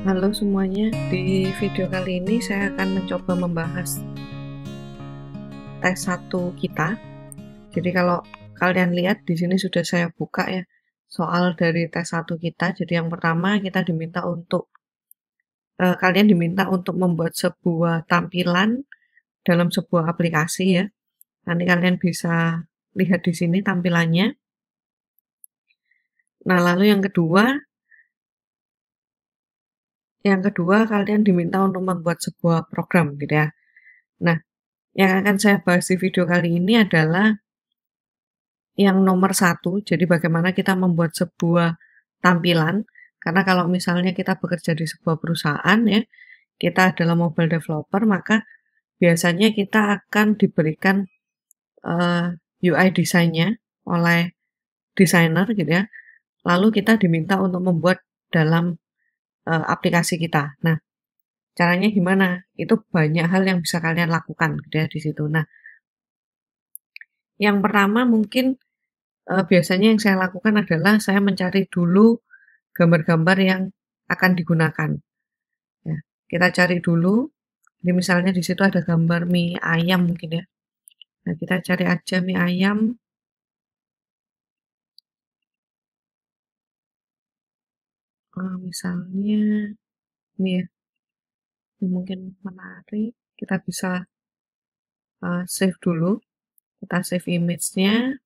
Halo semuanya, di video kali ini saya akan mencoba membahas tes 1 kita. Jadi kalau kalian lihat di sini sudah saya buka ya, soal dari tes 1 kita. Jadi yang pertama kita kalian diminta untuk membuat sebuah tampilan dalam sebuah aplikasi ya. Nanti kalian bisa lihat di sini tampilannya. Nah, lalu yang kedua kalian diminta untuk membuat sebuah program gitu ya. Nah, yang akan saya bahas di video kali ini adalah yang nomor satu, jadi bagaimana kita membuat sebuah tampilan, karena kalau misalnya kita bekerja di sebuah perusahaan ya, kita adalah mobile developer, maka biasanya kita akan diberikan UI desainnya oleh desainer gitu ya, lalu kita diminta untuk membuat dalam aplikasi kita. Nah, caranya gimana? Itu banyak hal yang bisa kalian lakukan gitu ya di situ. Nah, yang pertama mungkin biasanya yang saya lakukan adalah saya mencari dulu gambar-gambar yang akan digunakan. Ya, kita cari dulu. Jadi misalnya di situ ada gambar mie ayam mungkin ya. Nah, kita cari aja mie ayam. Misalnya ini ya, ini mungkin menarik. Kita bisa save dulu. Kita save image-nya.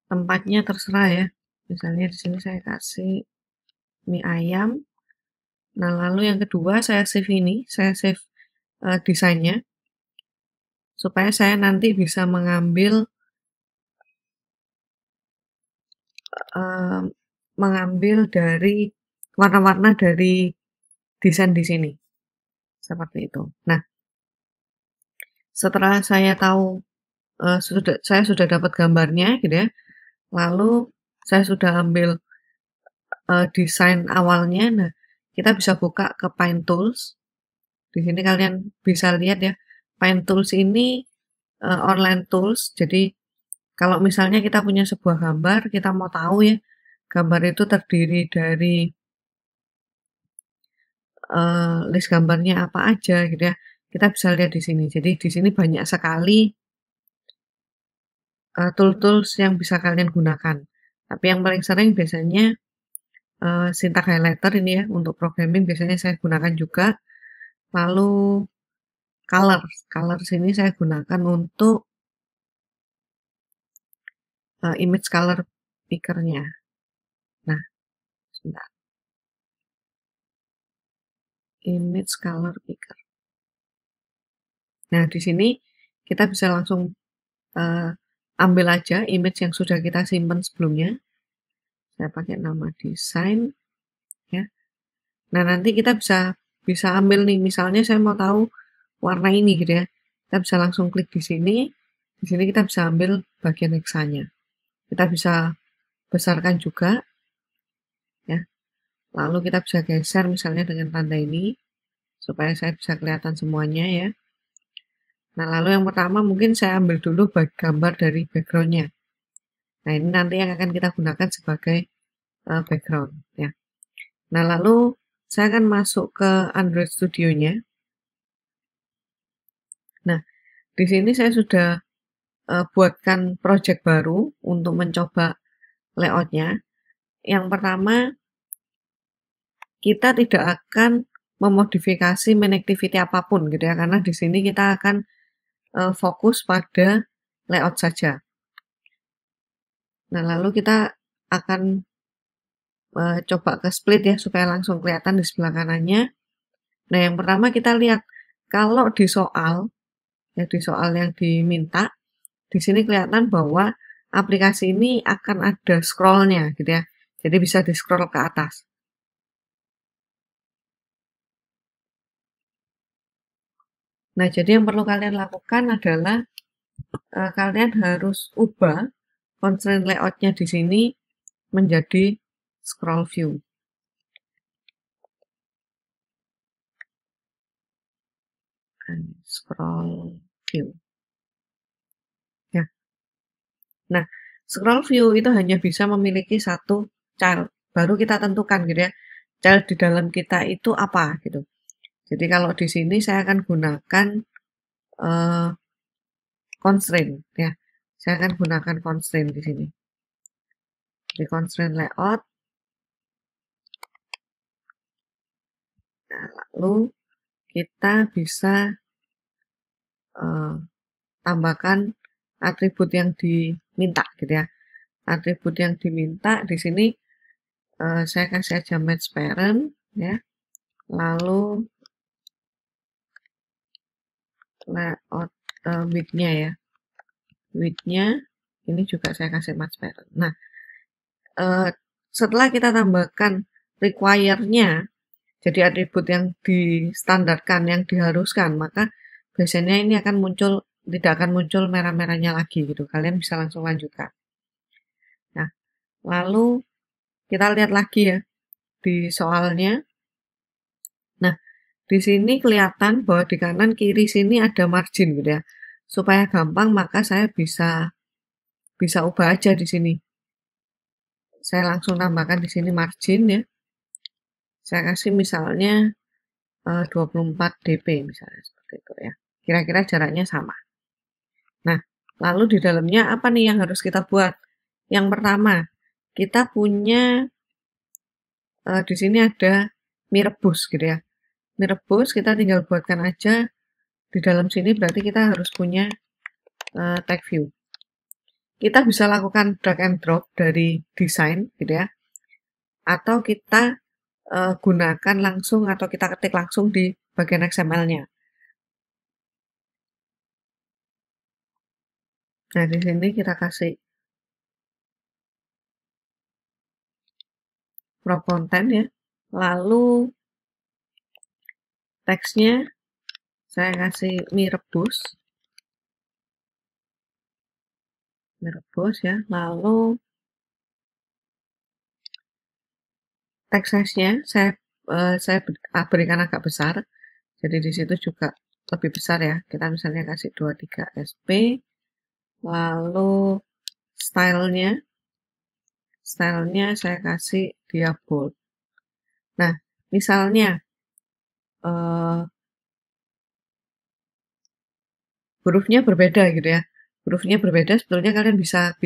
Tempatnya terserah ya. Misalnya di sini saya kasih mie ayam. Nah, lalu yang kedua saya save ini, saya save desainnya supaya saya nanti bisa eee, mengambil dari warna-warna dari desain di sini, seperti itu. Nah, setelah saya tahu, saya sudah dapat gambarnya gitu ya, lalu saya sudah ambil, desain awalnya. Nah, kita bisa buka ke Paint Tools. Di sini kalian bisa lihat ya, Paint Tools ini, online tools. Jadi kalau misalnya kita punya sebuah gambar, kita mau tahu ya, gambar itu terdiri dari list gambarnya apa aja gitu ya, kita bisa lihat di sini. Jadi di sini banyak sekali tool-tools yang bisa kalian gunakan. Tapi yang paling sering biasanya syntax highlighter ini ya, untuk programming biasanya saya gunakan juga. Lalu colors ini saya gunakan untuk image color picker-nya. Nah, sebentar, image color picker. Nah, di sini kita bisa langsung eee, ambil aja image yang sudah kita simpan sebelumnya. Saya pakai nama desain ya. Nah, nanti kita bisa bisa ambil nih, misalnya saya mau tahu warna ini gitu ya. Kita bisa langsung klik di sini. Di sini kita bisa ambil bagian heksanya. Kita bisa besarkan juga ya. Lalu kita bisa geser misalnya dengan tanda ini supaya saya bisa kelihatan semuanya ya. Nah, lalu yang pertama mungkin saya ambil dulu gambar dari backgroundnya. Nah, ini nanti yang akan kita gunakan sebagai background ya. Nah, lalu saya akan masuk ke Android Studio-nya. Nah, di sini saya sudah buatkan project baru untuk mencoba layout-nya. Yang pertama, kita tidak akan memodifikasi main activity apapun gitu ya, karena di sini kita akan fokus pada layout saja. Nah, lalu kita akan coba ke split ya, supaya langsung kelihatan di sebelah kanannya. Nah, yang pertama kita lihat, kalau di soal yang diminta, di sini kelihatan bahwa aplikasi ini akan ada scroll-nya gitu ya. Jadi bisa di-scroll ke atas. Nah, jadi yang perlu kalian lakukan adalah kalian harus ubah constraint layout-nya di sini menjadi scroll view. Scroll view. Ya. Nah, scroll view itu hanya bisa memiliki satu child baru kita tentukan gitu ya, child di dalam kita itu apa gitu. Jadi kalau di sini saya akan gunakan constraint ya. Saya akan gunakan constraint di sini. Di constraint layout. Nah, lalu kita bisa tambahkan atribut yang diminta gitu ya. Atribut yang diminta di sini saya kasih aja match parent ya. Lalu layout width-nya ya. Width-nya ini juga saya kasih match parent. Nah, setelah kita tambahkan require-nya, jadi atribut yang distandarkan, yang diharuskan, maka biasanya ini akan muncul, tidak akan muncul merah-merahnya lagi gitu. Kalian bisa langsung lanjutkan. Nah, lalu kita lihat lagi ya di soalnya. Nah, di sini kelihatan bahwa di kanan kiri sini ada margin gitu ya. Supaya gampang maka saya bisa ubah aja di sini. Saya langsung tambahkan di sini margin ya. Saya kasih misalnya 24 dp misalnya seperti itu ya. Kira-kira jaraknya sama. Nah, lalu di dalamnya apa nih yang harus kita buat? Yang pertama, kita punya di sini ada mie rebus gitu ya. Mie rebus kita tinggal buatkan aja di dalam sini, berarti kita harus punya tag view. Kita bisa lakukan drag and drop dari desain gitu ya. Atau kita gunakan langsung atau kita ketik langsung di bagian XML-nya. Nah, di sini kita kasih crop content ya. Lalu teksnya saya kasih mie rebus. Mie rebus ya. Lalu text size-nya saya berikan agak besar. Jadi di situ juga lebih besar ya. Kita misalnya kasih 23 SP. Lalu stylenya saya kasih dia bold. Nah, misalnya hurufnya berbeda gitu ya. Hurufnya berbeda, sebetulnya kalian bisa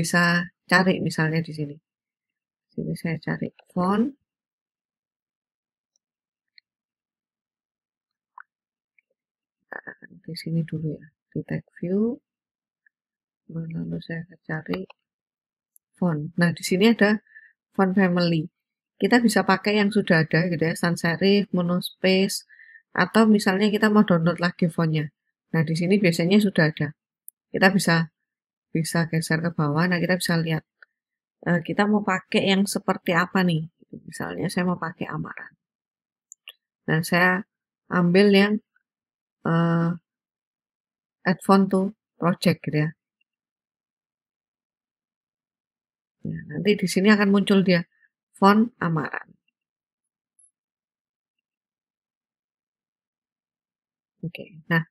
cari misalnya di sini. Sini saya cari font. Di sini dulu ya, di tag view. Lalu saya akan cari font. Nah, di sini ada font family. Kita bisa pakai yang sudah ada gitu ya, sans serif, monospace, atau misalnya kita mau download lagi fontnya. Nah, di sini biasanya sudah ada. Kita bisa geser ke bawah. Nah, kita bisa lihat kita mau pakai yang seperti apa nih. Misalnya saya mau pakai amaran. Nah, saya ambil yang add font to project gitu ya. Nah, nanti di sini akan muncul dia font amaran. Oke, nah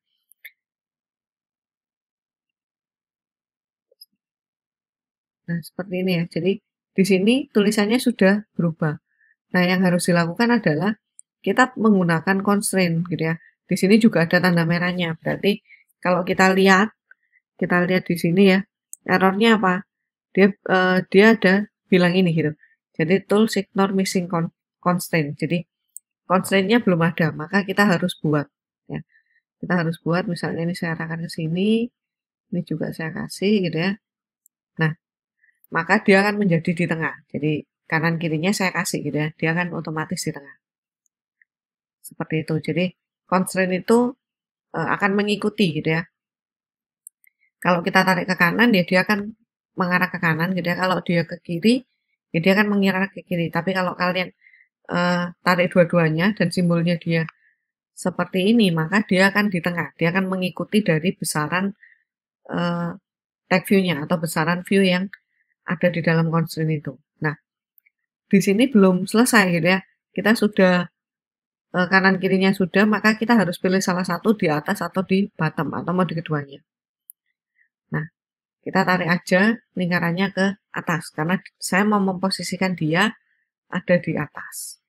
seperti ini ya. Jadi di sini tulisannya sudah berubah. Nah, yang harus dilakukan adalah kita menggunakan constraint gitu ya. Di sini juga ada tanda merahnya. Berarti kalau kita lihat di sini ya, errornya apa? Dia ada bilang ini gitu. Jadi tools ignore missing constraint. Jadi constraint-nya belum ada, maka kita harus buat ya. Kita harus buat, misalnya ini saya arahkan ke sini, ini juga saya kasih gitu ya. Nah, maka dia akan menjadi di tengah. Jadi kanan kirinya saya kasih gitu ya, dia akan otomatis di tengah. Seperti itu. Jadi constraint itu akan mengikuti gitu ya. Kalau kita tarik ke kanan ya dia akan mengarah ke kanan gitu ya. Kalau dia ke kiri ya dia akan mengarah ke kiri. Tapi kalau kalian tarik dua-duanya dan simbolnya dia seperti ini, maka dia akan di tengah. Dia akan mengikuti dari besaran tag view-nya atau besaran view yang ada di dalam constraint itu. Nah, di sini belum selesai gitu ya. Kita sudah kanan kirinya sudah, maka kita harus pilih salah satu di atas atau di bottom atau mau di keduanya. Nah, kita tarik aja lingkarannya ke atas karena saya mau memposisikan dia ada di atas.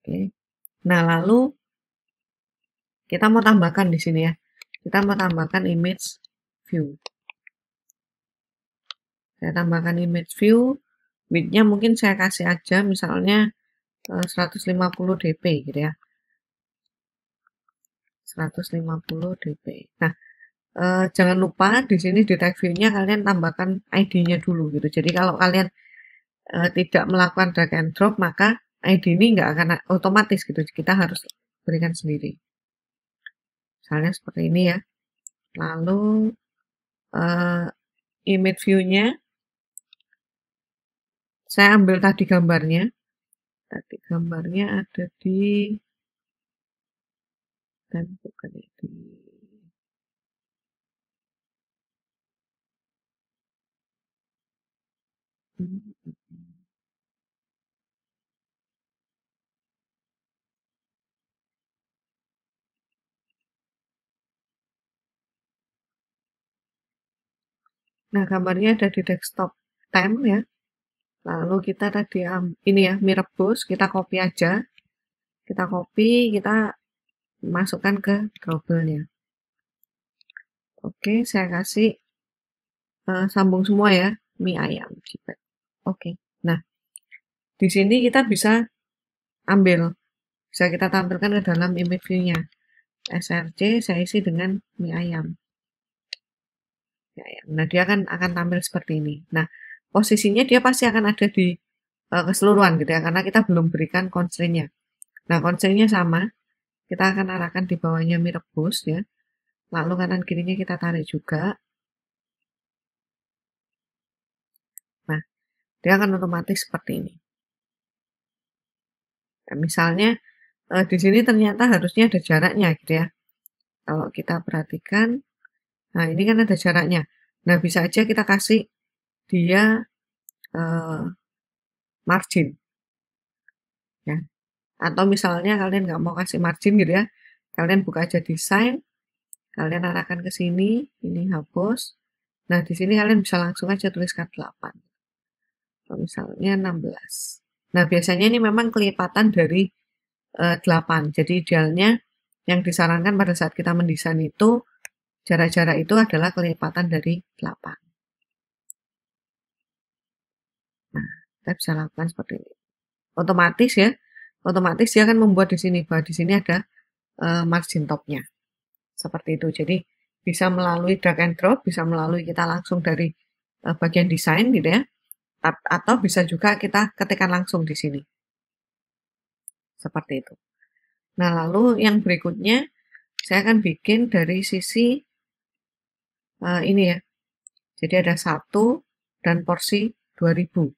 Oke. Nah, lalu kita mau tambahkan di sini ya. Kita mau tambahkan image view. Saya tambahkan image view, width-nya mungkin saya kasih aja misalnya 150 dp gitu ya. 150 dp. Nah, jangan lupa di sini di tag view-nya kalian tambahkan ID-nya dulu gitu. Jadi kalau kalian tidak melakukan drag and drop, maka ID ini nggak akan otomatis gitu. Kita harus berikan sendiri. Misalnya seperti ini ya. Lalu image view-nya saya ambil tadi gambarnya. Tadi gambarnya ada di dan bukan di Nah, gambarnya ada di desktop time ya. Lalu kita tadi ini ya, Mirebus, kita copy aja. Kita copy, kita masukkan ke Drawable-nya. Oke, saya kasih sambung semua ya, mie ayam. Oke. Nah, di sini kita bisa ambil, bisa kita tampilkan ke dalam image view-nya. SRC saya isi dengan mie ayam. Nah, dia akan tampil seperti ini. Nah, posisinya dia pasti akan ada di keseluruhan gitu ya, karena kita belum berikan constraint-nya. Nah, constraint-nya sama. Kita akan arahkan di bawahnya Mirebus ya. Lalu kanan kirinya kita tarik juga. Nah, dia akan otomatis seperti ini. Nah, misalnya di sini ternyata harusnya ada jaraknya gitu ya. Kalau kita perhatikan, nah ini kan ada jaraknya. Nah, bisa aja kita kasih dia margin. Ya. Atau misalnya kalian nggak mau kasih margin gitu ya. Kalian buka aja desain, kalian arahkan ke sini, ini hapus. Nah, di sini kalian bisa langsung aja tuliskan 8. Atau misalnya 16. Nah, biasanya ini memang kelipatan dari 8. Jadi idealnya yang disarankan pada saat kita mendesain itu jarak-jarak itu adalah kelipatan dari 8. Nah, kita bisa lakukan seperti ini. Otomatis ya, otomatis dia akan membuat di sini bahwa di sini ada margin top-nya. Seperti itu. Jadi bisa melalui drag and drop, bisa melalui kita langsung dari bagian desain gitu ya. Atau bisa juga kita ketikkan langsung di sini. Seperti itu. Nah, lalu yang berikutnya saya akan bikin dari sisi ini ya. Jadi ada 1 dan porsi 2000.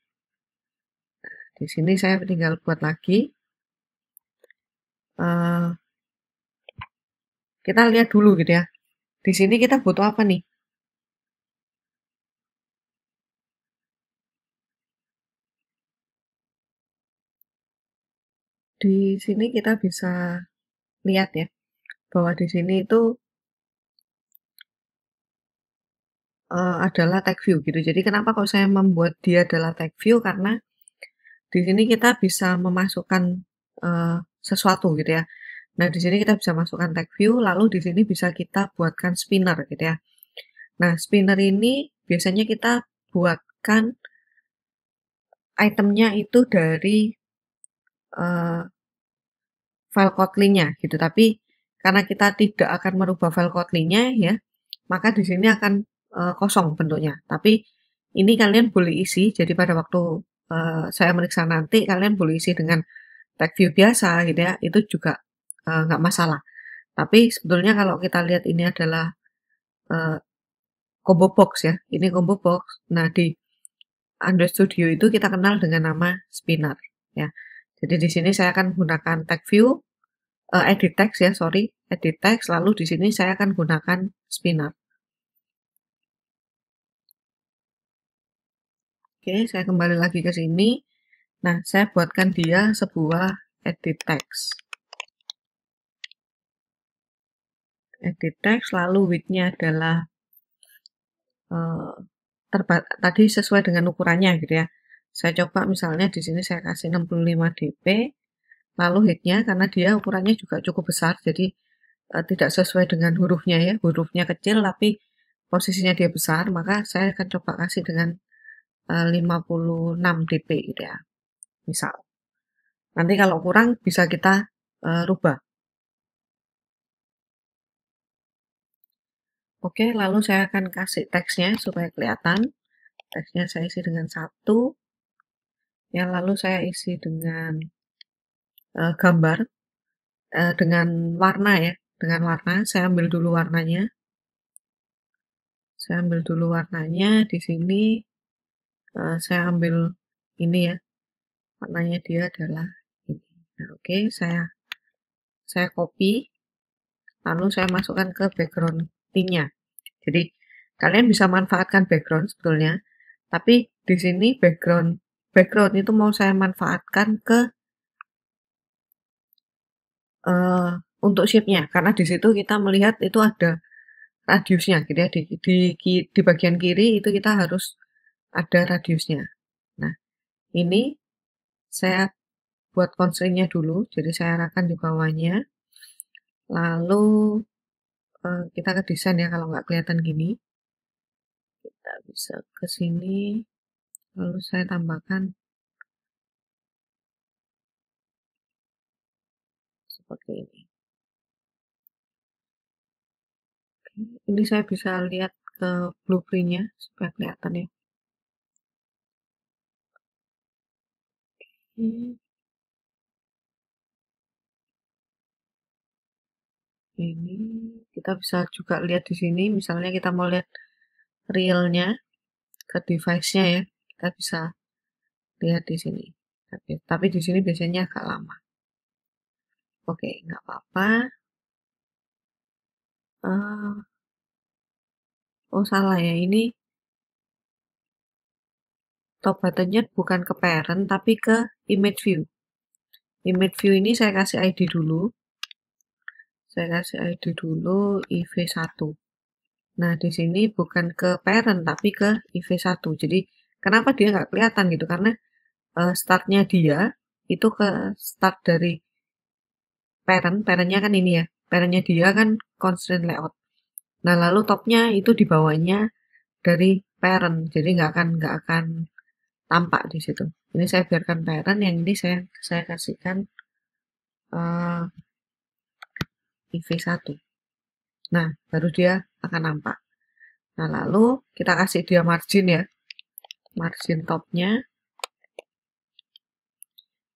Nah, di sini saya tinggal buat lagi. Kita lihat dulu gitu ya. Di sini kita butuh apa nih? Di sini kita bisa lihat ya, bahwa di sini itu adalah tag view gitu. Jadi kenapa kalau saya membuat dia adalah tag view, karena di sini kita bisa memasukkan sesuatu gitu ya. Nah, di sini kita bisa masukkan tag view, lalu di sini bisa kita buatkan spinner gitu ya. Nah, spinner ini biasanya kita buatkan itemnya itu dari file Kotlin-nya gitu. Tapi karena kita tidak akan merubah file Kotlin-nya ya, maka di sini akan kosong bentuknya. Tapi ini kalian boleh isi. Jadi pada waktu saya meriksa nanti, kalian boleh isi dengan tag view biasa gitu ya. Itu juga nggak masalah. Tapi sebetulnya kalau kita lihat ini adalah combo box ya. Ini combo box. Nah, di Android Studio itu kita kenal dengan nama spinner ya. Jadi di sini saya akan gunakan tag view, edit text ya, sorry, edit text. Lalu di sini saya akan gunakan spinner. Oke, saya kembali lagi ke sini. Nah, saya buatkan dia sebuah edit text. Edit text, lalu width-nya adalah tadi sesuai dengan ukurannya gitu ya. Saya coba misalnya di sini saya kasih 65 dp, lalu height-nya karena dia ukurannya juga cukup besar, jadi tidak sesuai dengan hurufnya ya, hurufnya kecil tapi posisinya dia besar, maka saya akan coba kasih dengan 56 dp gitu ya, misal. Nanti kalau kurang bisa kita rubah. Oke, lalu saya akan kasih teksnya supaya kelihatan. Teksnya saya isi dengan 1, ya lalu saya isi dengan gambar, dengan warna ya, dengan warna. Saya ambil dulu warnanya. Saya ambil dulu warnanya di sini. Saya ambil ini ya, warnanya dia adalah ini. Nah, oke, saya copy, lalu saya masukkan ke background theme-nya. Jadi kalian bisa manfaatkan background sebetulnya, tapi di sini background itu mau saya manfaatkan ke untuk shape-nya, karena di situ kita melihat itu ada radiusnya gitu ya, di bagian kiri itu kita harus ada radiusnya. Nah, ini saya buat constraint-nya dulu, jadi saya arahkan di bawahnya, lalu kita ke desain ya, kalau nggak kelihatan gini. Kita bisa ke sini, lalu saya tambahkan seperti ini. Ini saya bisa lihat ke blueprint-nya supaya kelihatan ya. Ini kita bisa juga lihat di sini, misalnya kita mau lihat realnya ke device-nya ya, kita bisa lihat di sini. Tapi di sini biasanya agak lama. Oke, nggak apa-apa. Oh salah ya, ini top button-nya bukan ke parent, tapi ke image view. Image view ini saya kasih ID dulu. Saya kasih ID dulu IV1. Nah, di sini bukan ke parent, tapi ke IV1. Jadi, kenapa dia nggak kelihatan gitu? Karena startnya dia itu ke start dari parentnya kan ini ya. Parentnya dia kan constraint layout. Nah, lalu topnya itu di bawahnya dari parent. Jadi nggak akan tampak di situ. Ini saya biarkan parent, yang ini saya kasihkan IV1. Nah, baru dia akan nampak. Nah, lalu kita kasih dia margin ya. Margin topnya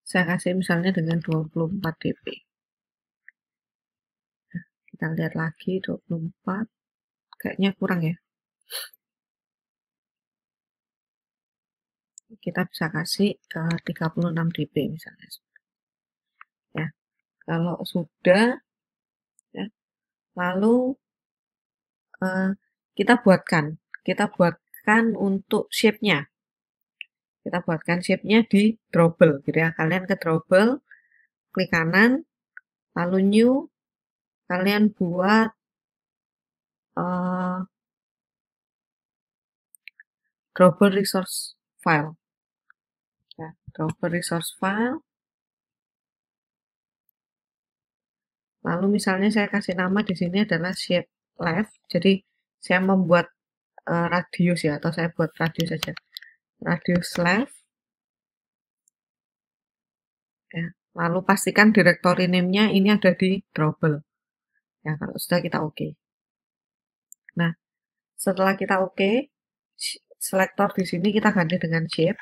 saya kasih misalnya dengan 24 dp. Nah, kita lihat lagi 24. Kayaknya kurang ya. Kita bisa kasih 36 dp misalnya. Ya, kalau sudah ya, lalu kita buatkan untuk shape-nya. Kita buatkan shape-nya di drawable gitu ya. Kalian ke drawable, klik kanan, lalu new, kalian buat drawable resource file. Ya, drawable resource file. Lalu misalnya saya kasih nama di sini adalah shape left. Jadi saya membuat radius ya, atau saya buat radius saja. Radius left. Ya. Lalu pastikan directory name-nya ini ada di drawable. Ya, kalau sudah kita oke. Nah, setelah kita oke, selektor di sini kita ganti dengan shape.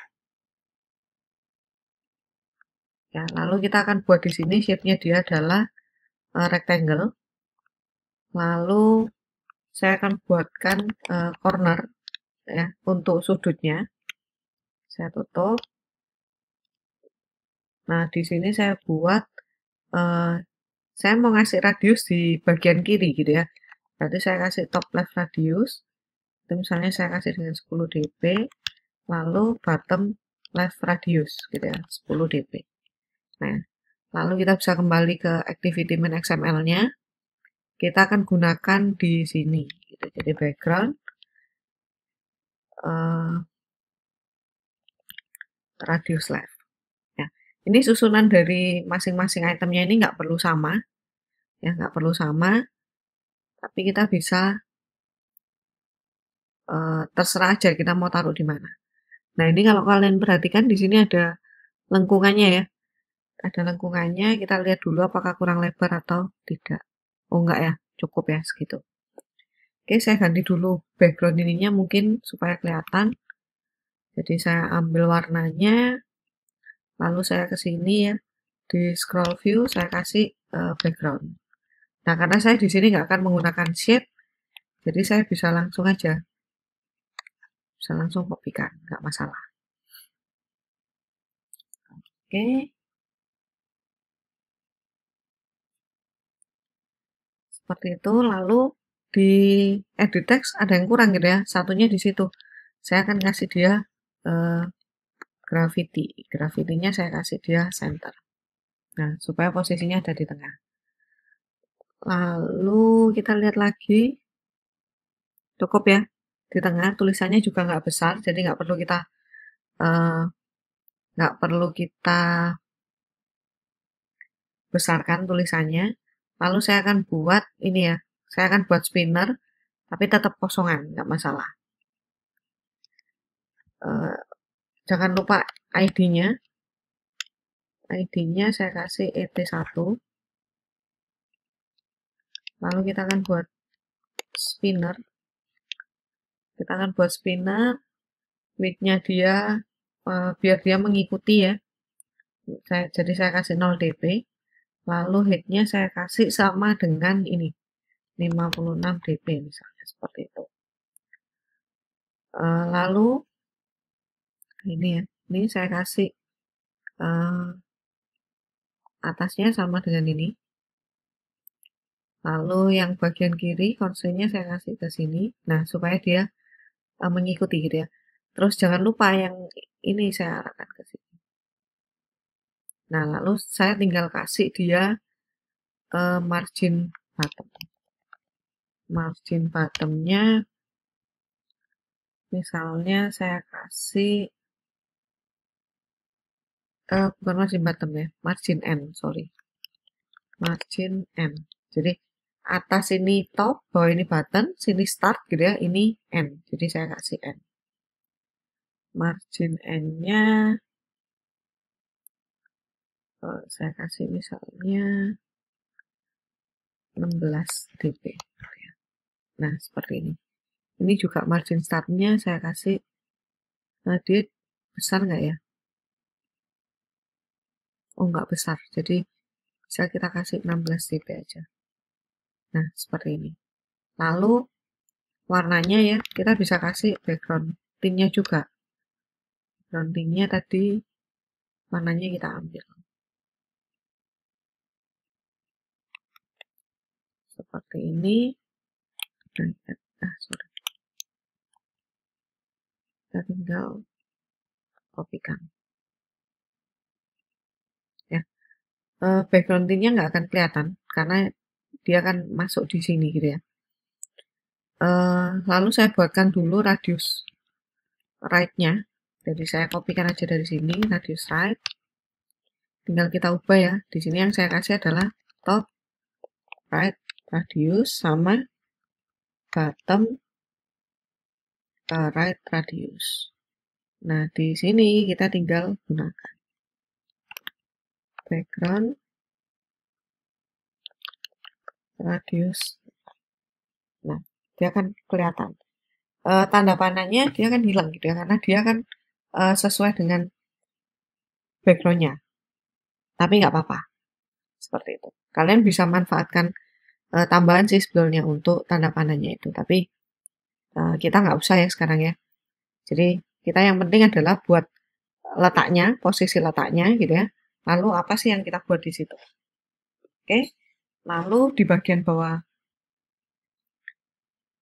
Ya, lalu kita akan buat di sini shape-nya dia adalah rectangle. Lalu saya akan buatkan corner ya untuk sudutnya. Saya tutup. Nah, di sini saya buat saya mau ngasih radius di bagian kiri gitu ya. Berarti saya kasih top left radius. Itu misalnya saya kasih dengan 10 dp, lalu bottom left radius gitu ya, 10 dp. Nah, lalu kita bisa kembali ke activity main XML-nya. Kita akan gunakan di sini gitu. Jadi background radius left. Ya, ini susunan dari masing-masing itemnya ini nggak perlu sama, ya nggak perlu sama, tapi kita bisa terserah aja kita mau taruh di mana. Nah ini kalau kalian perhatikan di sini ada lengkungannya ya, ada lengkungannya. Kita lihat dulu apakah kurang lebar atau tidak. Oh enggak ya, cukup ya segitu. Oke, saya ganti dulu background ininya mungkin supaya kelihatan. Jadi saya ambil warnanya, lalu saya ke sini ya, di scroll view saya kasih background. Nah, karena saya di sini nggak akan menggunakan shape, jadi saya bisa langsung aja, bisa langsung kopikan, nggak masalah. Oke. Seperti itu, lalu di edit text ada yang kurang gitu ya, satunya di situ. Saya akan kasih dia gravity. Gravity-nya saya kasih dia center. Nah, supaya posisinya ada di tengah. Lalu kita lihat lagi, cukup ya, di tengah tulisannya juga nggak besar, jadi eh, nggak perlu kita besarkan tulisannya. Lalu saya akan buat ini ya, saya akan buat spinner, tapi tetap kosongan, nggak masalah. Jangan lupa ID-nya. ID-nya saya kasih ET1. Lalu kita akan buat spinner. Kita akan buat spinner. Width-nya dia, biar dia mengikuti ya. Jadi saya kasih 0 dp. Lalu height-nya saya kasih sama dengan ini. 56 dp misalnya. Seperti itu. Lalu, ini ya. Ini saya kasih atasnya sama dengan ini. Lalu yang bagian kiri constraint-nya saya kasih ke sini. Nah, supaya dia mengikuti gitu ya. Terus jangan lupa yang ini saya arahkan ke sini. Nah, lalu saya tinggal kasih dia margin bottom. Margin bottomnya misalnya saya kasih bukan margin bottom ya, margin N, sorry. Margin N. Jadi atas ini top, bawah ini button, sini start gitu ya, ini N. Jadi saya kasih N. Margin N-nya saya kasih misalnya 16 dp. Nah, seperti ini. Ini juga margin startnya saya kasih, dia besar nggak ya? Oh, nggak besar. Jadi, bisa kita kasih 16 dp aja. Nah, seperti ini. Lalu, warnanya ya, kita bisa kasih background tint-nya juga. Background tint-nya tadi, warnanya kita ambil. Seperti ini. Sorry. Kita tinggal kopikan. Ya, background tint-nya nggak akan kelihatan, karena dia akan masuk di sini gitu ya. Lalu saya buatkan dulu radius right-nya. Jadi saya kopikan aja dari sini, radius right. Tinggal kita ubah ya. Di sini yang saya kasih adalah top right radius sama bottom right radius. Nah, di sini kita tinggal gunakan background radius. Nah, dia akan kelihatan. Tanda panahnya dia akan hilang gitu ya, karena dia akan sesuai dengan backgroundnya. Tapi nggak apa-apa. Seperti itu. Kalian bisa manfaatkan tambahan sih sebetulnya untuk tanda panahnya itu. Tapi kita nggak usah ya sekarang ya. Jadi kita yang penting adalah buat letaknya, posisi letaknya gitu ya. Lalu apa sih yang kita buat di situ? Oke. Lalu di bagian bawah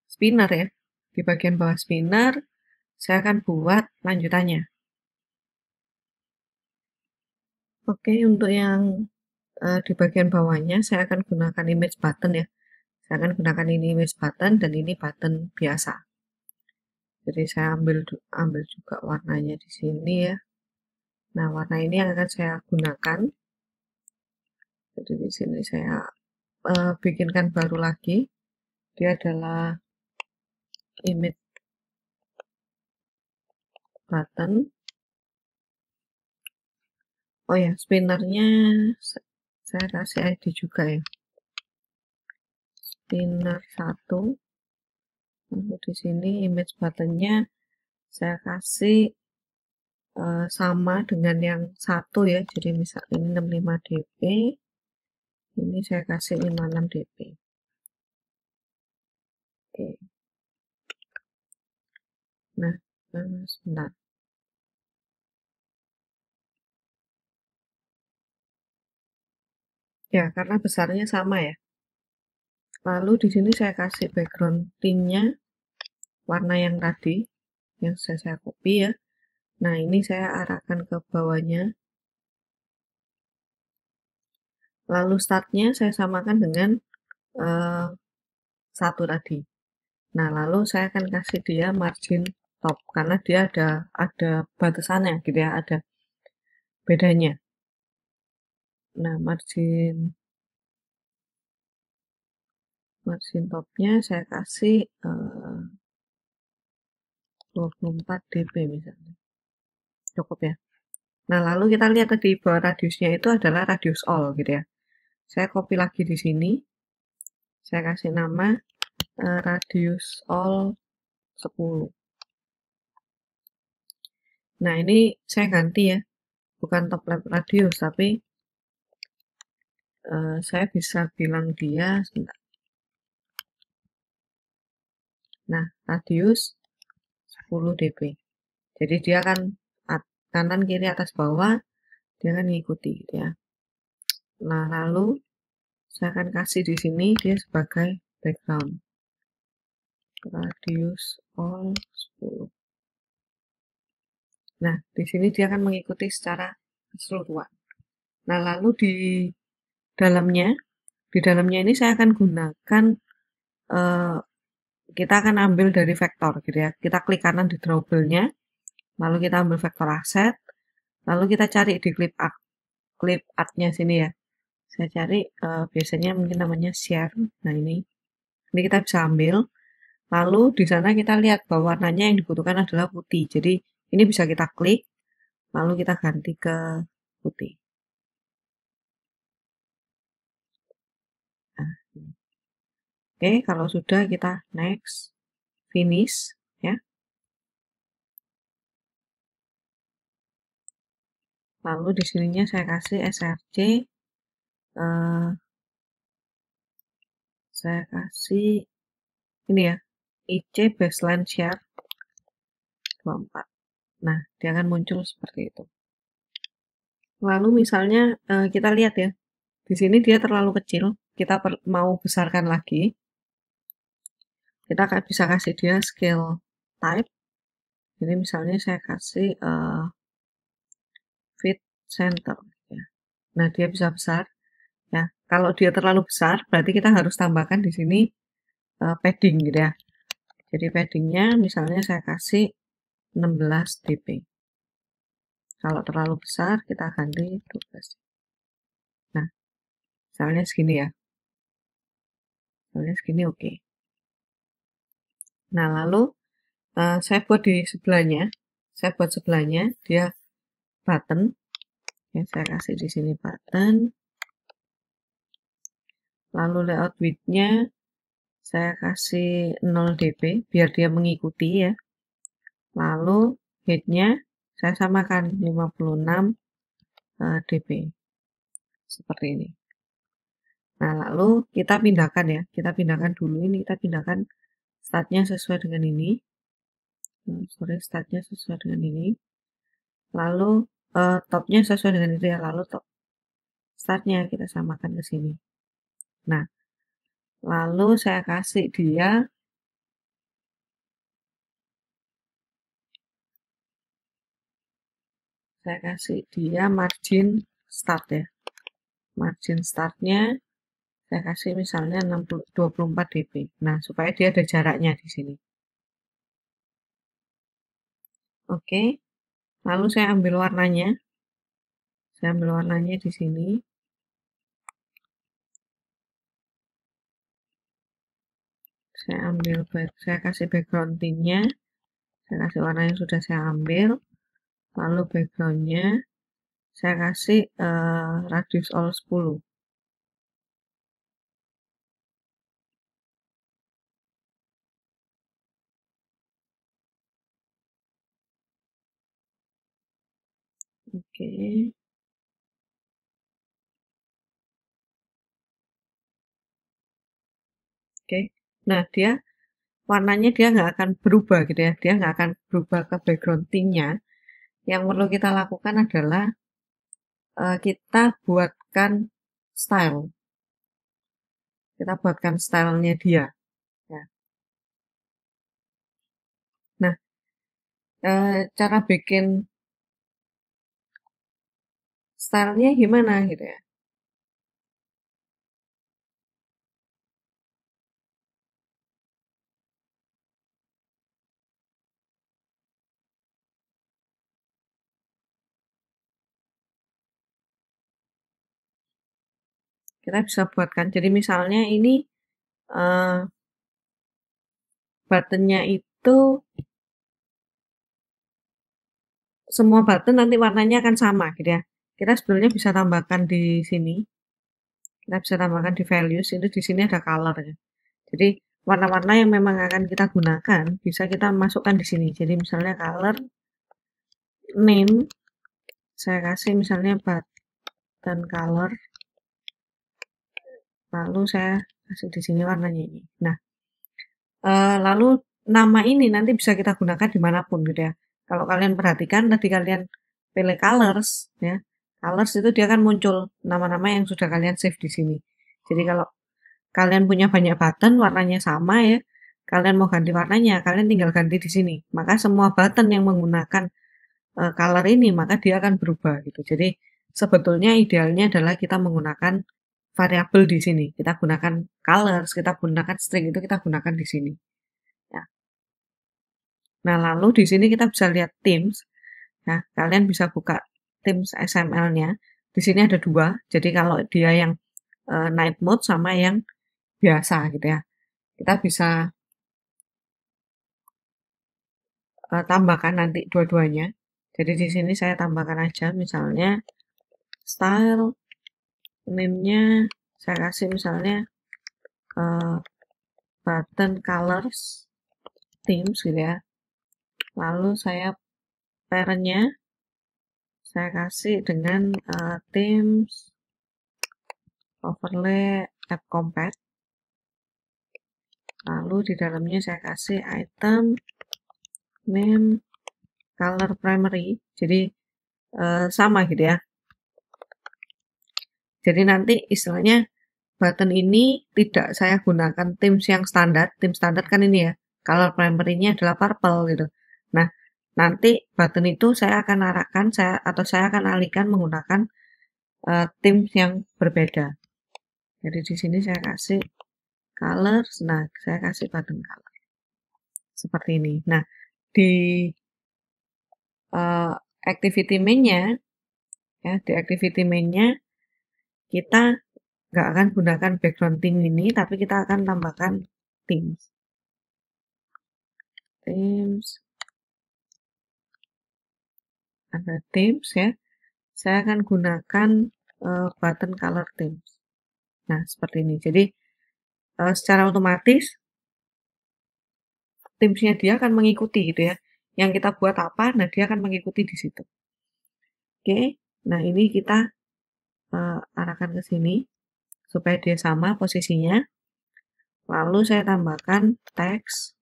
spinner ya. Di bagian bawah spinner saya akan buat lanjutannya. Oke, untuk yang di bagian bawahnya saya akan gunakan image button ya. Saya akan gunakan ini image button dan ini button biasa. Jadi saya ambil juga warnanya di sini ya. Nah, warna ini yang akan saya gunakan. Jadi di sini saya bikinkan baru lagi. Dia adalah image button. Oh ya, spinnernya saya kasih ID juga ya. Spinner 1. Lalu di sini image buttonnya saya kasih sama dengan yang satu ya. Jadi misal ini 65 dp, ini saya kasih 56 dp. Oke. Nah, sebentar. Ya, karena besarnya sama ya. Lalu di sini saya kasih background tint-nya warna yang tadi, yang sudah saya copy ya. Nah, ini saya arahkan ke bawahnya. Lalu startnya saya samakan dengan satu tadi. Nah, lalu saya akan kasih dia margin top karena dia ada batasannya gitu ya, ada bedanya. Nah, margin topnya saya kasih 24 dp misalnya. Cukup ya. Nah, lalu kita lihat tadi bahwa radiusnya itu adalah radius all gitu ya. Saya copy lagi di sini. Saya kasih nama radius all 10. Nah, ini saya ganti ya. Bukan top left radius, tapi saya bisa bilang dia sebentar. Nah, radius 10 dp. Jadi dia kan kanan kiri atas bawah dia akan mengikuti gitu ya. Nah, lalu saya akan kasih di sini dia sebagai background. Radius all 10. Nah, di sini dia akan mengikuti secara keseluruhan. Nah, lalu di dalamnya ini saya akan gunakan kita akan ambil dari vektor gitu ya. Kita klik kanan di drawable-nya, lalu kita ambil vektor aset, lalu kita cari di clip art-nya sini ya. Saya cari biasanya mungkin namanya share. Nah, ini kita bisa ambil. Lalu di sana kita lihat bahwa warnanya yang dibutuhkan adalah putih. Jadi ini bisa kita klik, lalu kita ganti ke putih. Nah, oke, kalau sudah kita next, finish ya. Lalu di sininya saya kasih src, saya kasih ini ya, IC baseline share 24. Nah, dia akan muncul seperti itu. Lalu misalnya kita lihat ya, di sini dia terlalu kecil, kita mau besarkan lagi. Kita bisa kasih dia scale type. Jadi misalnya saya kasih fit center. Ya. Nah, dia bisa besar. Ya, kalau dia terlalu besar, berarti kita harus tambahkan di sini padding gitu ya. Jadi paddingnya misalnya saya kasih 16 dp. Kalau terlalu besar, kita ganti 12. Nah, misalnya segini ya. Misalnya segini oke. Nah, lalu saya buat di sebelahnya. Saya buat sebelahnya, dia button. Ya, saya kasih di sini button. Lalu layout width-nya saya kasih 0 dp biar dia mengikuti ya. Lalu height-nya saya samakan 56 dp. Seperti ini. Nah, lalu kita pindahkan ya. Kita pindahkan dulu ini, kita pindahkan startnya sesuai dengan ini. Startnya sesuai dengan ini. Lalu topnya sesuai dengan itu ya. Lalu top startnya kita samakan ke sini. Nah, lalu saya kasih dia margin start ya. Margin startnya saya kasih misalnya 24 dp. Nah, supaya dia ada jaraknya di sini. Oke. Lalu saya ambil warnanya. Saya ambil warnanya di sini. Saya kasih background tint-nya. Saya kasih warna yang sudah saya ambil. Lalu background-nya saya kasih radius all 10. Oke. Oke. Nah, warnanya dia nggak akan berubah gitu ya. Dia nggak akan berubah ke background tint-nya. Yang perlu kita lakukan adalah kita buatkan style. Kita buatkan stylenya dia. Ya. Nah, cara bikin stylenya gimana gitu ya. Kita bisa buatkan. Jadi misalnya ini buttonnya itu semua button nanti warnanya akan sama gitu ya. Kita sebenarnya bisa tambahkan di sini. Kita bisa tambahkan di values, itu di sini ada color ya. Jadi warna-warna yang memang akan kita gunakan bisa kita masukkan di sini. Jadi misalnya color name saya kasih misalnya button color. Lalu saya kasih di sini warnanya ini. Nah, lalu nama ini nanti bisa kita gunakan dimanapun gitu ya. Kalau kalian perhatikan tadi kalian pilih colors ya, colors itu dia akan muncul nama-nama yang sudah kalian save di sini. Jadi kalau kalian punya banyak button warnanya sama ya, kalian mau ganti warnanya, kalian tinggal ganti di sini. Maka semua button yang menggunakan color ini maka dia akan berubah gitu. Jadi sebetulnya idealnya adalah kita menggunakan variabel di sini. Kita gunakan colors, kita gunakan string itu kita gunakan di sini. Ya. Nah, lalu di sini kita bisa lihat themes. Ya, kalian bisa buka themes XML-nya. Di sini ada 2. Jadi kalau dia yang night mode sama yang biasa gitu ya. Kita bisa tambahkan nanti dua-duanya. Jadi di sini saya tambahkan aja misalnya style name-nya saya kasih misalnya button colors themes gitu ya. Lalu saya parent-nya saya kasih dengan themes overlay app compact. Lalu di dalamnya saya kasih item name color primary. Jadi sama gitu ya. Jadi nanti istilahnya button ini tidak saya gunakan themes yang standar. Theme standar kan ini ya. Color primary-nya adalah purple gitu. Nah, nanti button itu saya akan arahkan saya akan alihkan menggunakan themes yang berbeda. Jadi di sini saya kasih color, nah saya kasih button color. Seperti ini. Nah, di activity main-nya ya, di activity main-nya kita nggak akan gunakan background theme ini, tapi kita akan tambahkan themes. Themes. Ada themes ya. Saya akan gunakan button color themes. Nah, seperti ini. Jadi, secara otomatis themesnya dia akan mengikuti gitu ya. Yang kita buat apa, nah dia akan mengikuti di situ. Oke, nah ini kita arahkan ke sini supaya dia sama posisinya. Lalu saya tambahkan teks.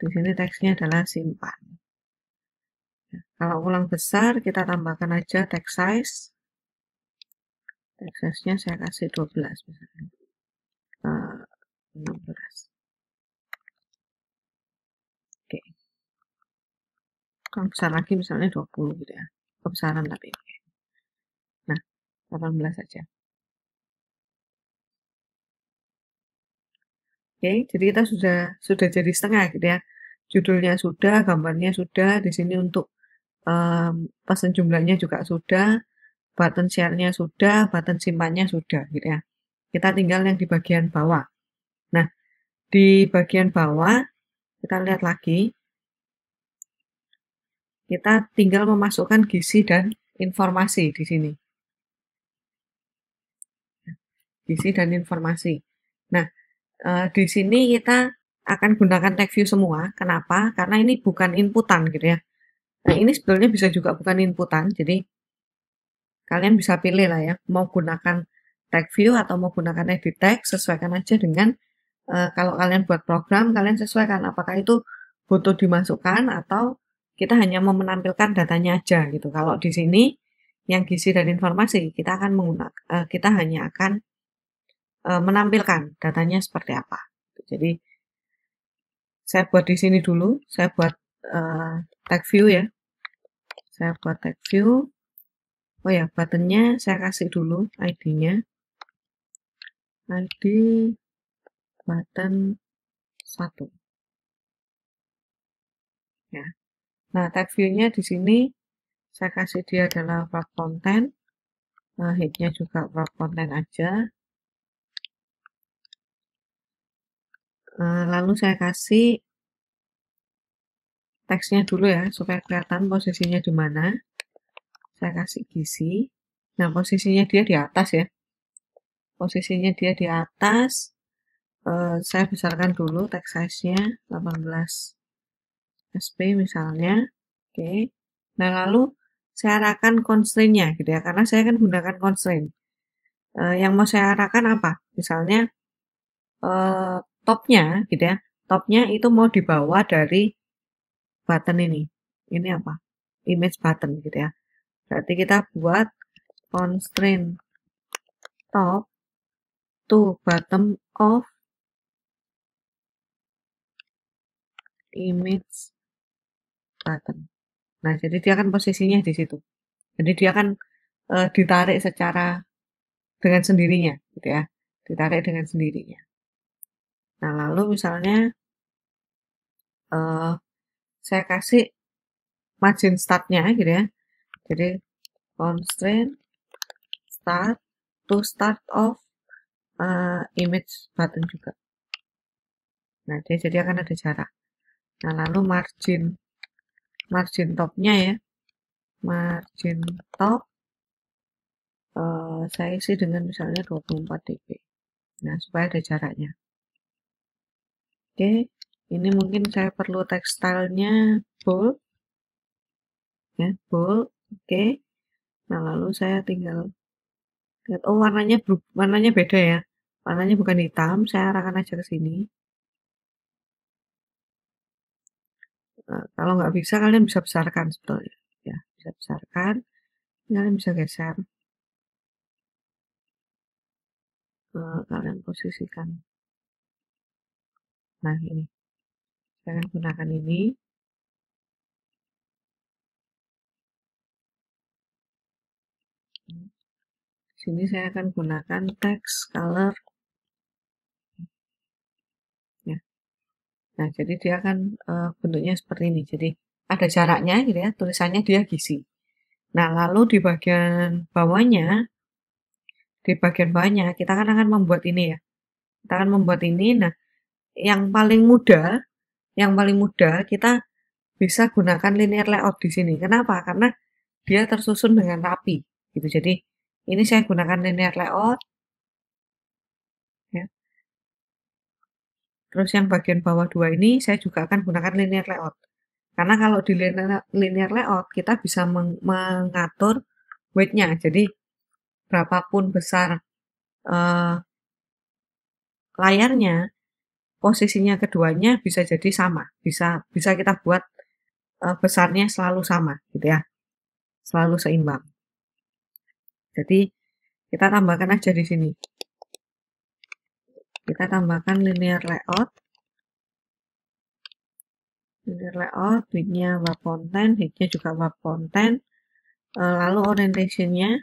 Di sini teksnya adalah simpan. Ya, kalau ulang besar kita tambahkan aja text size. Text size-nya saya kasih 12 misalnya. 16. Oke. Kalau besar lagi misalnya 20 gitu ya. Kebesaran tapi. Nah, 18 saja. Oke, jadi kita sudah jadi setengah gitu ya. Judulnya sudah, gambarnya sudah, di sini untuk pesan jumlahnya juga sudah. button share-nya sudah, button simpannya sudah gitu ya. Kita tinggal yang di bagian bawah. Nah, di bagian bawah kita lihat lagi. Kita tinggal memasukkan gizi dan informasi di sini. Gizi dan informasi. Nah, di sini kita akan gunakan tag view semua. Kenapa? Karena ini bukan inputan gitu ya. Nah, ini sebetulnya bisa juga bukan inputan. Jadi, kalian bisa pilih lah ya. Mau gunakan tag view atau mau gunakan edit text, sesuaikan aja dengan kalau kalian buat program, kalian sesuaikan apakah itu butuh dimasukkan atau kita hanya mau menampilkan datanya aja gitu. Kalau di sini yang gizi dan informasi kita akan menggunakan, kita hanya akan menampilkan datanya seperti apa. Jadi saya buat di sini dulu, saya buat tag view ya. Saya buat tag view. Oh ya, buttonnya saya kasih dulu ID-nya. ID button 1. Ya. Nah, tag view-nya di sini saya kasih dia adalah wrap content. Head-nya juga wrap content aja. Lalu saya kasih teksnya dulu ya, supaya kelihatan posisinya di mana. Saya kasih gizi. Nah, posisinya dia di atas ya. Posisinya dia di atas. Saya besarkan dulu text size-nya 18 SP misalnya. Oke. Nah, lalu saya arahkan constraint-nya gitu ya, karena saya akan gunakan constraint. Yang mau saya arahkan apa? Misalnya top-nya gitu ya. Top-nya itu mau dibawa dari button ini. Ini apa? Image button gitu ya. Berarti kita buat constraint top to bottom of image button. Nah, jadi dia kan posisinya di situ. Jadi dia kan ditarik secara dengan sendirinya gitu ya. Ditarik dengan sendirinya. Nah, lalu misalnya saya kasih margin start-nya gitu ya. Jadi constraint start to start of image button juga. Nah, dia jadi akan ada jarak. Nah, lalu margin top-nya ya. Margin top saya isi dengan misalnya 24 dp. Nah, supaya ada jaraknya. Oke, ini mungkin saya perlu text style-nya bold. Ya, bold. Oke. Nah, lalu saya tinggal lihat, oh warnanya beda ya. Warnanya bukan hitam, saya arahkan aja ke sini. Kalau nggak bisa, kalian bisa besarkan sebetulnya. Ya, bisa besarkan. Kalian bisa geser. Kalian posisikan. Nah, ini. Saya akan gunakan ini. Di sini saya akan gunakan text color. Ya. Nah, jadi dia akan bentuknya seperti ini. Jadi ada jaraknya gitu ya, tulisannya dia gizi. Nah, lalu di bagian bawahnya kita kan akan membuat ini ya. Kita akan membuat ini. Nah, yang paling mudah kita bisa gunakan linear layout di sini. Kenapa? Karena dia tersusun dengan rapi gitu. Jadi ini saya gunakan linear layout ya. Terus yang bagian bawah 2 ini saya juga akan gunakan linear layout. Karena kalau di linear layout kita bisa mengatur weight-nya. Jadi berapapun besar layarnya, posisinya keduanya bisa jadi sama. Bisa kita buat besarnya selalu sama gitu ya. Selalu seimbang. Jadi kita tambahkan aja di sini. Kita tambahkan linear layout. Linear layout, width-nya wrap content, height-nya juga wrap content. Lalu orientation-nya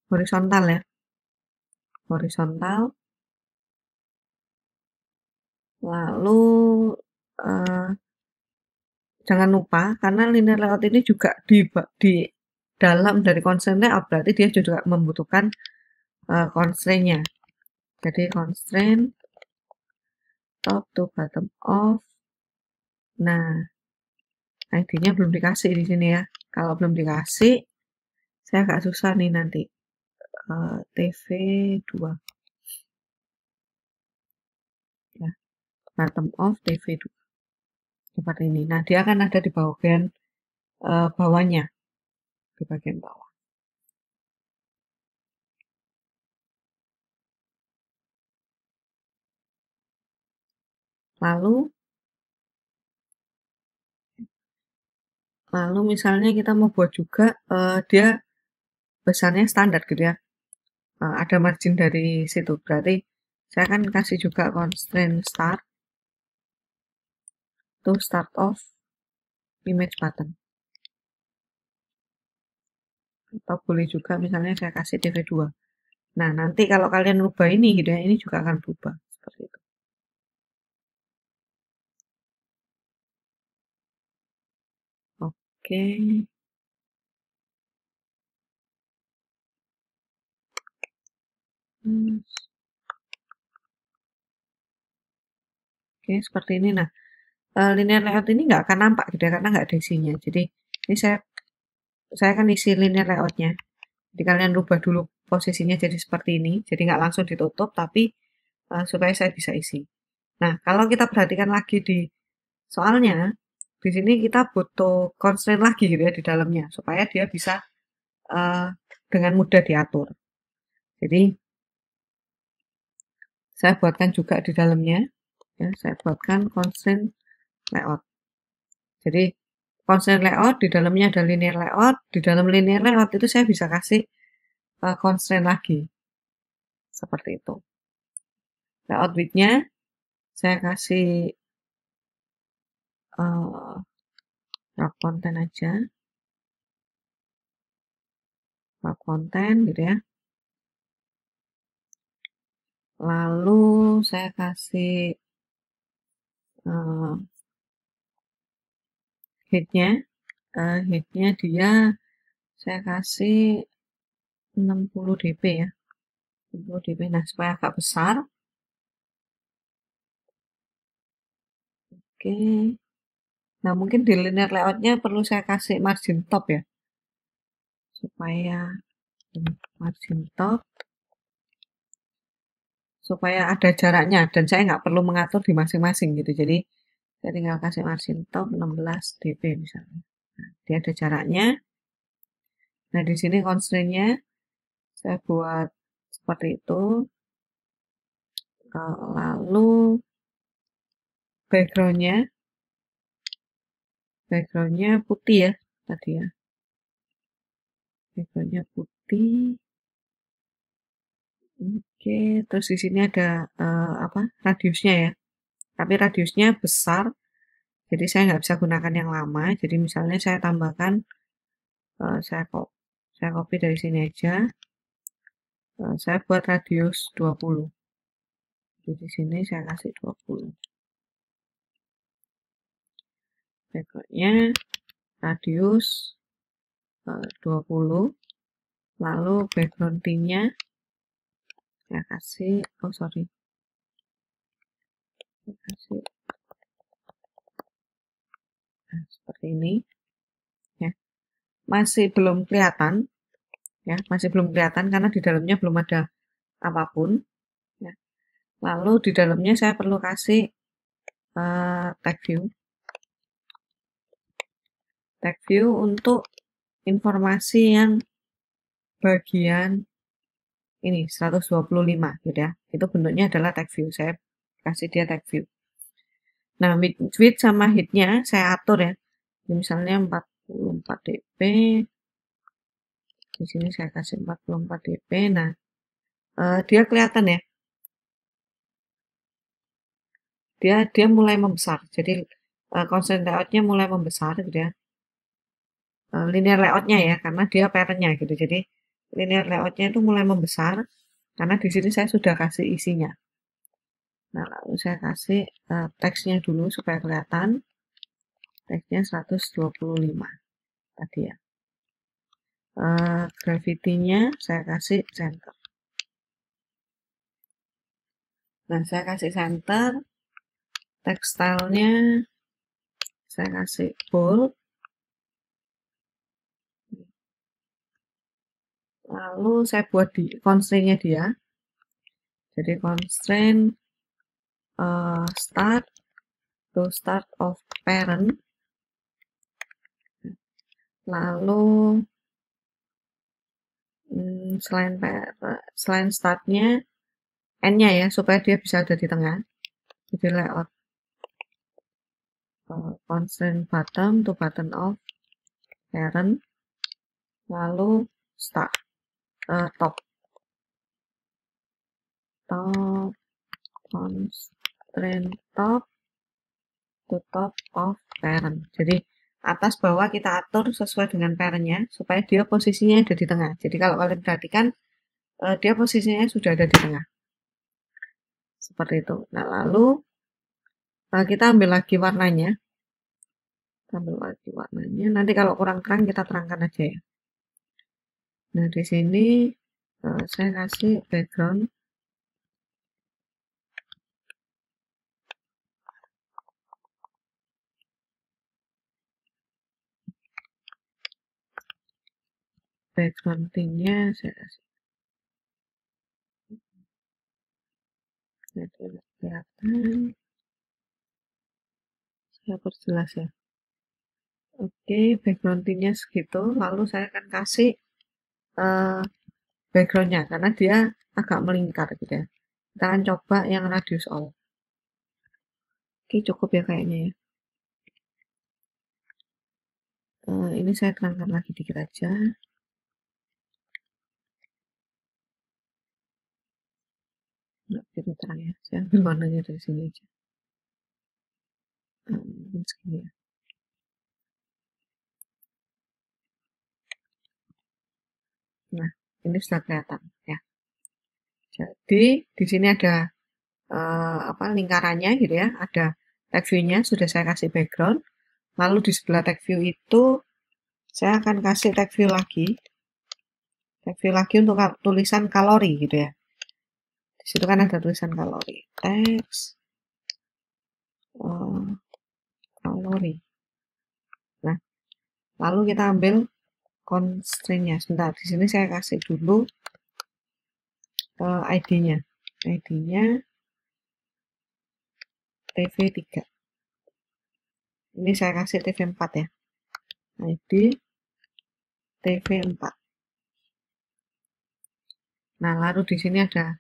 horizontal ya. Horizontal. Lalu jangan lupa karena linear layout ini juga di dalam dari constraint layout, berarti dia juga membutuhkan constraint-nya. Jadi constraint top to bottom of. Nah, ID-nya belum dikasih di sini ya. Kalau belum dikasih, saya agak susah nih nanti. TV2. Ya, bottom of TV2. Seperti ini. Nah, dia akan ada di bagian bawahnya. Di bagian bawah. Lalu misalnya kita mau buat juga dia besarnya standar gitu ya. Ada margin dari situ. Berarti saya akan kasih juga constraint start to start off image button. Atau boleh juga misalnya saya kasih TV2. Nah, nanti kalau kalian rubah ini gitu ya, ini juga akan berubah seperti itu. Oke. Oke, seperti ini. Nah, linear layout ini nggak akan nampak gitu ya, karena nggak ada isinya. Jadi, ini saya akan isi linear layoutnya. Jadi, kalian rubah dulu posisinya jadi seperti ini. Jadi, nggak langsung ditutup, tapi supaya saya bisa isi. Nah, kalau kita perhatikan lagi di soalnya, di sini kita butuh constraint lagi gitu ya di dalamnya, supaya dia bisa dengan mudah diatur. Jadi, saya buatkan juga di dalamnya, ya, saya buatkan constraint layout. Jadi, constraint layout, di dalamnya ada linear layout, di dalam linear layout itu saya bisa kasih constraint lagi. Seperti itu. Layout width-nya, saya kasih wrap content aja. Wrap content gitu ya. Lalu saya kasih height-nya. Height-nya dia saya kasih 60 dp ya. 60 dp. Nah, supaya agak besar. Oke. Nah, mungkin di linear layout-nya perlu saya kasih margin top ya. Supaya margin top. Supaya ada jaraknya. Dan saya nggak perlu mengatur di masing-masing gitu. Jadi, saya tinggal kasih margin top 16 dp misalnya. Nah, dia ada jaraknya. Nah, di sini constraint-nya saya buat seperti itu. Lalu backgroundnya putih ya tadi ya. Backgroundnya putih. Oke, terus di sini ada radiusnya ya. Tapi radiusnya besar, jadi saya nggak bisa gunakan yang lama. Jadi misalnya saya tambahkan, saya copy dari sini aja. Saya buat radius 20. Jadi di sini saya kasih 20. Backgroundnya radius 20. Lalu background theme-nya saya kasih, saya kasih seperti ini ya. Masih belum kelihatan ya, masih belum kelihatan karena di dalamnya belum ada apapun ya. Lalu di dalamnya saya perlu kasih tag view untuk informasi yang bagian ini 125 gitu ya. Itu bentuknya adalah tag view. Saya kasih dia tag view. Nah, width sama height-nya saya atur ya. Misalnya 44 dp. Di sini saya kasih 44 dp. Nah, dia kelihatan ya. Dia mulai membesar. Jadi constraint layout-nya mulai membesar gitu ya. Linear layout-nya ya, karena dia parent-nya gitu. Jadi linear layout-nya itu mulai membesar karena di sini saya sudah kasih isinya. Nah, lalu saya kasih teksnya dulu supaya kelihatan. teksnya 125 tadi ya. Gravity-nya saya kasih center. Nah, saya kasih center. Tekstilnya saya kasih bold. Lalu saya buat di constraint-nya dia. Jadi constraint start to start of parent. Lalu selain startnya n-nya ya, supaya dia bisa ada di tengah. Jadi layout constraint bottom to button of parent. Lalu start top constraint top to top of parent. Jadi atas bawah kita atur sesuai dengan parentnya supaya dia posisinya ada di tengah. Jadi kalau kalian perhatikan dia posisinya sudah ada di tengah. Seperti itu. Nah, lalu kita ambil lagi warnanya. Nanti kalau kurang terang kita terangkan aja ya. Nah, di sini saya kasih background. Background theme-nya saya kasih. Jadi kelihatan. Saya perjelas ya. Oke, background theme-nya segitu. Lalu saya akan kasih background-nya karena dia agak melingkar gitu ya. Kita akan coba yang radius all. Oke, cukup ya kayaknya ya. Ini saya terangkan lagi dikit aja. Nggak begitu terang ya. Saya ambil warnanya dari sini aja. Mungkin segini ya. Nah, ini sudah kelihatan ya. Jadi di sini ada lingkarannya gitu ya. Ada text view-nya sudah saya kasih background. Lalu di sebelah text view itu saya akan kasih text view lagi. Text view lagi untuk tulisan kalori gitu ya. Di situ kan ada tulisan kalori. Teks kalori. Nah, lalu kita ambil constraint-nya. Sebentar, di sini saya kasih dulu ID-nya. ID-nya TV3. Ini saya kasih TV4 ya. ID TV4. Nah, lalu di sini ada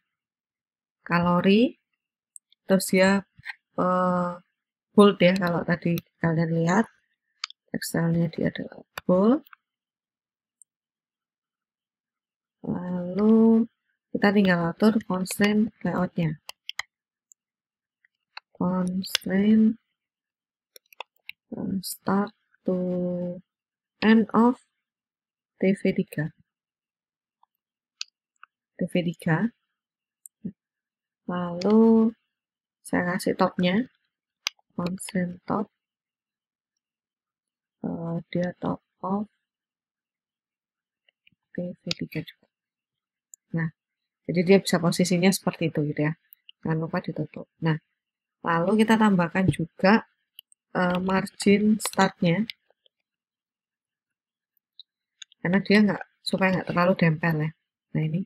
kalori. Terus dia bold ya, kalau tadi kalian lihat. Tekstilnya dia adalah bold. Lalu kita tinggal atur constraint layout-nya. Constraint start to end of TV3. TV3. Lalu saya kasih topnya. Constraint top. Dia top of TV3 juga. Nah, jadi dia bisa posisinya seperti itu gitu ya. Jangan lupa ditutup. Nah, lalu kita tambahkan juga margin startnya. Karena dia supaya nggak terlalu dempel ya. Nah, ini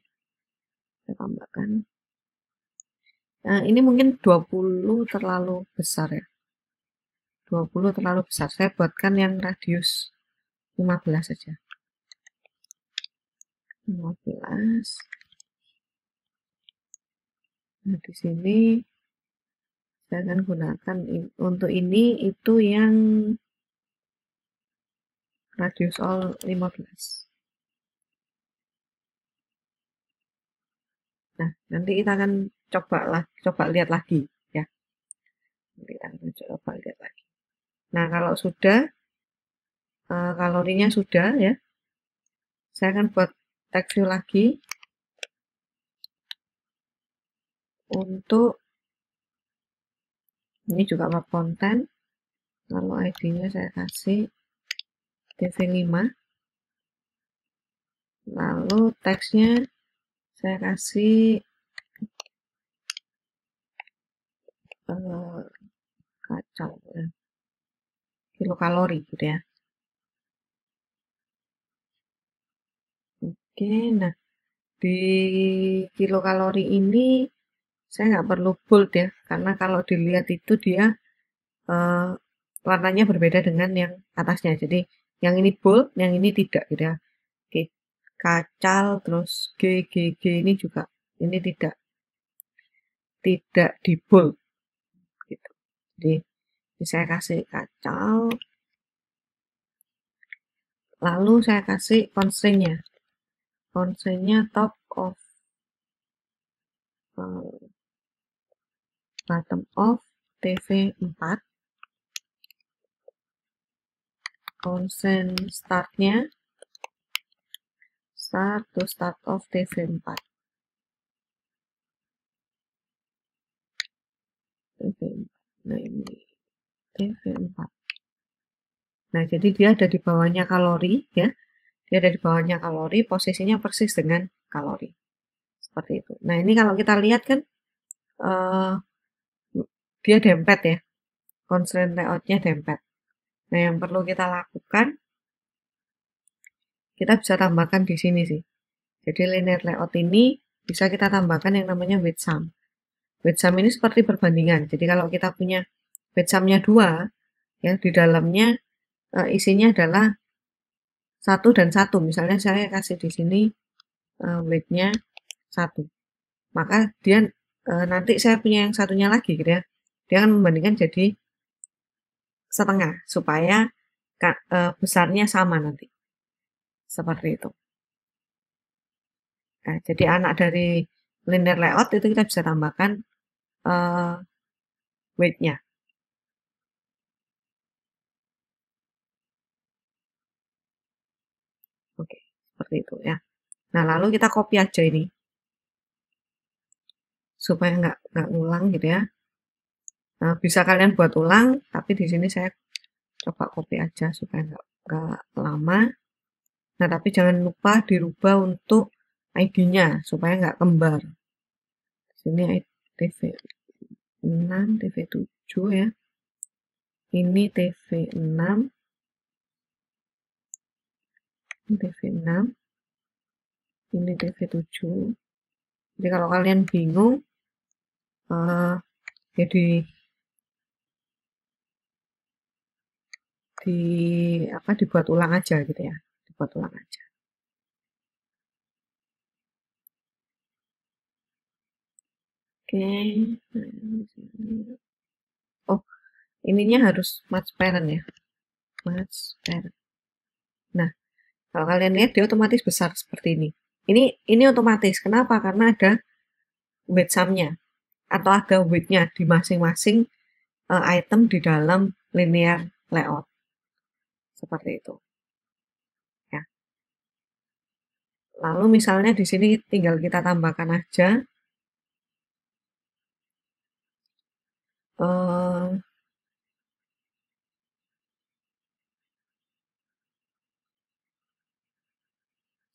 saya tambahkan. Nah, ini mungkin 20 terlalu besar ya. 20 terlalu besar. Saya buatkan yang radius 15 saja. 15. Nah, di sini saya akan gunakan untuk ini itu yang radius all 15. Nah, nanti kita akan coba lihat lagi ya. Nanti kita akan coba lihat lagi. Nah, kalau sudah kalorinya sudah ya, saya akan buat text view lagi untuk ini juga web content. Lalu ID-nya saya kasih TV5. Lalu teksnya saya kasih kacau ya, kilokalori gitu ya. Oke, nah di kilokalori ini saya nggak perlu bold ya, karena kalau dilihat itu dia warnanya berbeda dengan yang atasnya. Jadi yang ini bold, yang ini tidak gitu ya. Oke, kacal, terus G ini juga ini tidak di bold gitu. Jadi saya kasih kacal, lalu saya kasih constraint-nya. Constraint-nya top of bottom of TV4. Constraint start-nya start to start of TV4. Nah ini TV4. Nah, jadi dia ada di bawahnya kalori ya. Dia ada di bawahnya kalori, posisinya persis dengan kalori. Seperti itu. Nah, ini kalau kita lihat kan dia dempet ya. Constraint layout-nya dempet. Nah, yang perlu kita lakukan, kita bisa tambahkan di sini sih. Jadi linear layout ini bisa kita tambahkan yang namanya weight sum. Weight sum ini seperti perbandingan. Jadi kalau kita punya weight sum-nya 2, ya di dalamnya isinya adalah 1 dan 1. Misalnya saya kasih di sini weight-nya 1. Maka dia nanti saya punya yang satunya lagi gitu ya. Dia akan membandingkan jadi setengah supaya besarnya sama nanti. Seperti itu. Nah, jadi anak dari linear layout itu kita bisa tambahkan weight-nya. Oke, seperti itu ya. Nah, lalu kita copy aja ini. Supaya nggak ngulang gitu ya. Nah, bisa kalian buat ulang, tapi di sini saya coba copy aja supaya nggak lama. Nah, tapi jangan lupa dirubah untuk ID-nya supaya nggak kembar. Di sini TV6, TV7 ya. Ini TV6. Ini TV6. Ini TV7. Jadi kalau kalian bingung, jadi dibuat ulang aja gitu ya. Dibuat ulang aja. Oke. Oh, ininya harus match parent ya. Match parent. Nah, kalau kalian lihat dia otomatis besar seperti ini. Ini otomatis. Kenapa? Karena ada weight sum-nya atau ada weight-nya di masing-masing item di dalam linear layout. Seperti itu. Ya. Lalu misalnya di sini tinggal kita tambahkan aja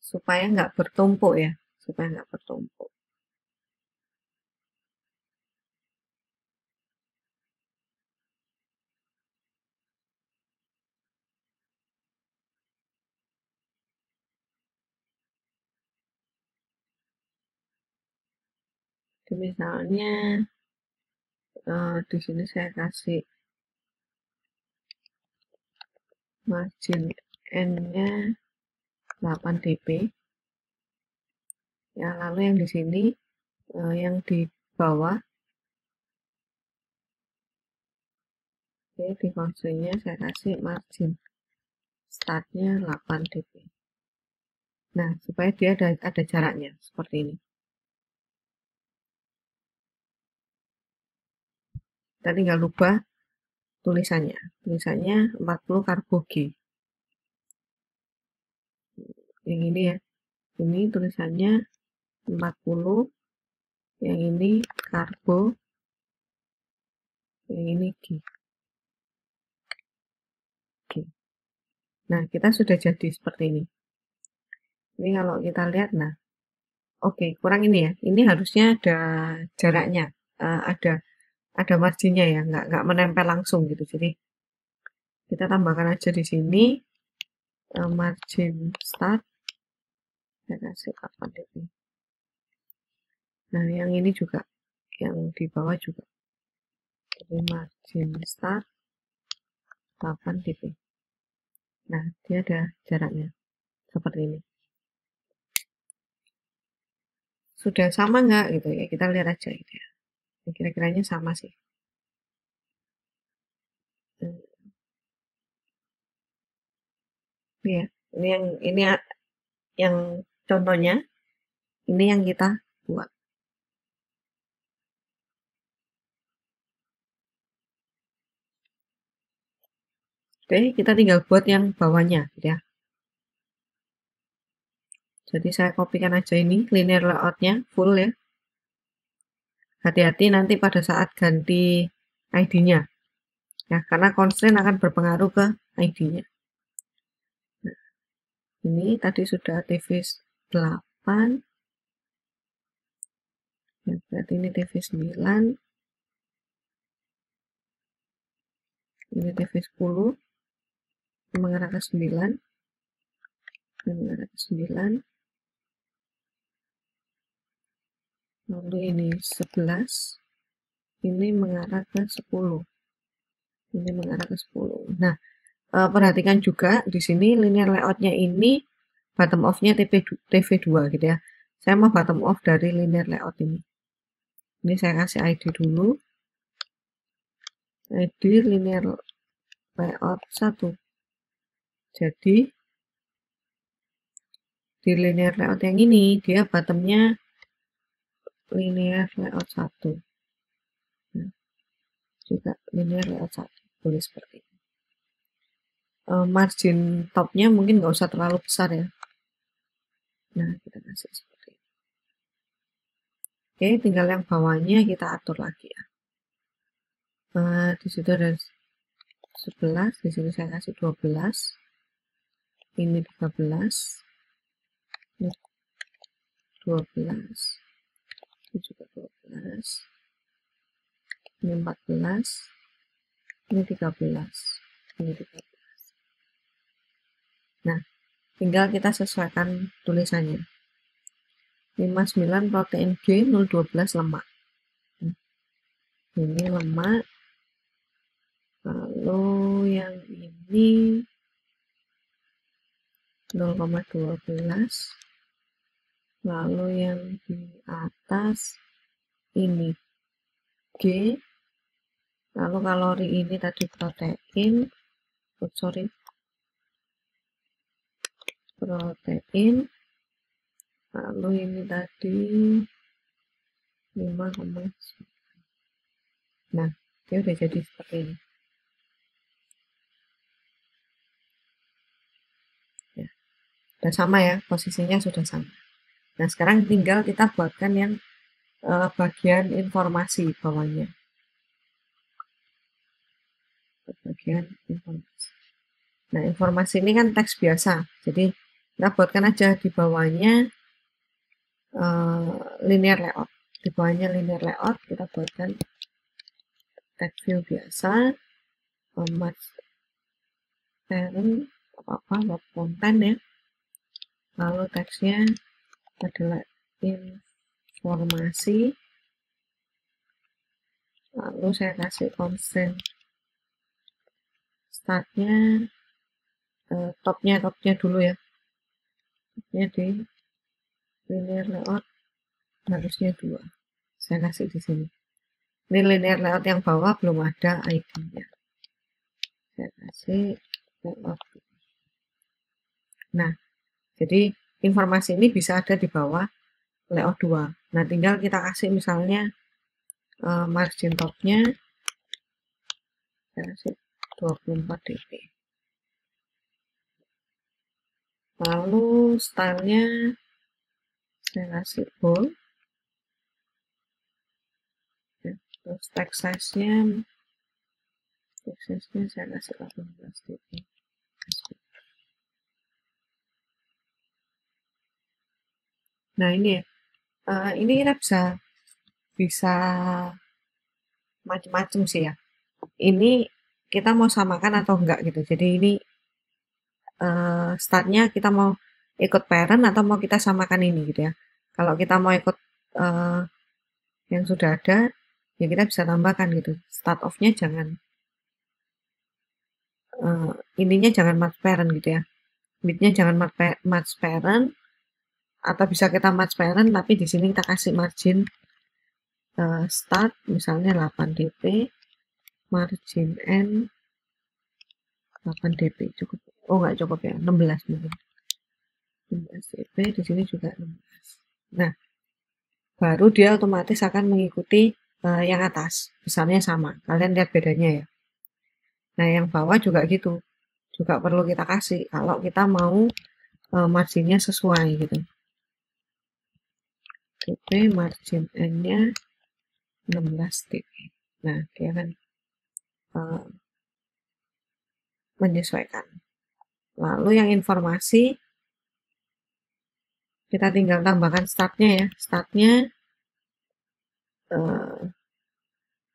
supaya nggak bertumpuk ya, supaya nggak bertumpuk. Jadi misalnya di sini saya kasih margin N-nya 8 dp. Ya, lalu yang di sini yang di bawah oke, di constraint-nya saya kasih margin startnya 8 dp. Nah, supaya dia ada jaraknya seperti ini. Kita tinggal ubah tulisannya. Tulisannya 40 karbo G. Yang ini ya. Ini tulisannya 40. Yang ini karbo. Yang ini G. Nah, kita sudah jadi seperti ini. Ini kalau kita lihat, nah, oke, kurang ini ya. Ini harusnya ada jaraknya, ada marginnya ya, nggak menempel langsung gitu. Jadi kita tambahkan aja di sini margin start. Saya kasih 8 dp. Nah, yang ini juga, yang di bawah juga. Jadi margin start 8 dp. Nah, dia ada jaraknya seperti ini. Sudah sama nggak gitu ya? Kita lihat aja gitu ya. Kira-kiranya sama sih. Ya, ini yang contohnya, ini yang kita buat. Oke, kita tinggal buat yang bawahnya gitu ya. Jadi saya kopikan aja ini linear layoutnya full ya. Hati-hati nanti pada saat ganti ID-nya ya, karena constraint akan berpengaruh ke ID-nya. Nah, ini tadi sudah TV 8 ya, berarti ini TV 9, ini TV 10 mengarah ke 9, ini mengarah ke 9, lalu ini 11, ini mengarah ke 10, ini mengarah ke 10. Nah, perhatikan juga di sini linear layoutnya ini bottom off-nya TV2 gitu ya. Saya mau bottom off dari linear layout ini. Ini saya kasih ID dulu. ID linear layout 1. Jadi di linear layout yang ini dia bottomnya linear layout 1. Nah, juga linear layout 1. Boleh seperti ini. Margin topnya mungkin nggak usah terlalu besar ya. Nah, kita kasih seperti ini. Oke, tinggal yang bawahnya kita atur lagi ya. Di situ ada 11, di sini saya kasih 12, ini 13, ini 12, ini juga 12, ini 14, ini 13, ini 13. Nah, tinggal kita sesuaikan tulisannya. 59 protein G, 012 lemak. Nah, ini lemak, lalu yang ini 0,12, lalu yang di atas ini G, lalu kalori ini tadi protein, protein, lalu ini tadi 5, nah dia udah jadi seperti ini ya, udah sama ya, posisinya sudah sama. Nah, sekarang tinggal kita buatkan yang bagian informasi bawahnya, bagian informasi. Nah, informasi ini kan teks biasa, jadi kita buatkan aja di bawahnya linear layout. Di bawahnya linear layout kita buatkan text view biasa, match parent, apa-apa, web content ya. Lalu teksnya adalah informasi. Lalu saya kasih constraint startnya, topnya dulu ya. Topnya di linear layout harusnya 2. Saya kasih di sini. Ini linear layout yang bawah belum ada ID-nya. Saya kasih layout. Nah, jadi informasi ini bisa ada di bawah layout 2. Nah, tinggal kita kasih misalnya margin topnya saya kasih 24 dp. Lalu stylenya saya kasih bold. Ya, terus text size-nya saya kasih 18 dp. Nah ini ya, ini kita bisa macam-macam sih ya. Ini kita mau samakan atau enggak gitu. Jadi ini startnya kita mau ikut parent atau mau kita samakan ini gitu ya. Kalau kita mau ikut uh, yang sudah ada, ya kita bisa tambahkan gitu. Start off-nya jangan ininya jangan match parent gitu ya. Bit-nya jangan match parent atau bisa kita match parent tapi di sini kita kasih margin start misalnya 8 dp, margin end 8 dp cukup. Oh nggak cukup ya, 16 mungkin. 16 dp di sini juga 16. Nah, baru dia otomatis akan mengikuti yang atas. Misalnya sama, kalian lihat bedanya ya. Nah, yang bawah juga gitu. Juga perlu kita kasih kalau kita mau marginnya sesuai gitu. dp margin N-nya 16 dp. Nah, dia akan menyesuaikan. Lalu yang informasi kita tinggal tambahkan startnya ya. Startnya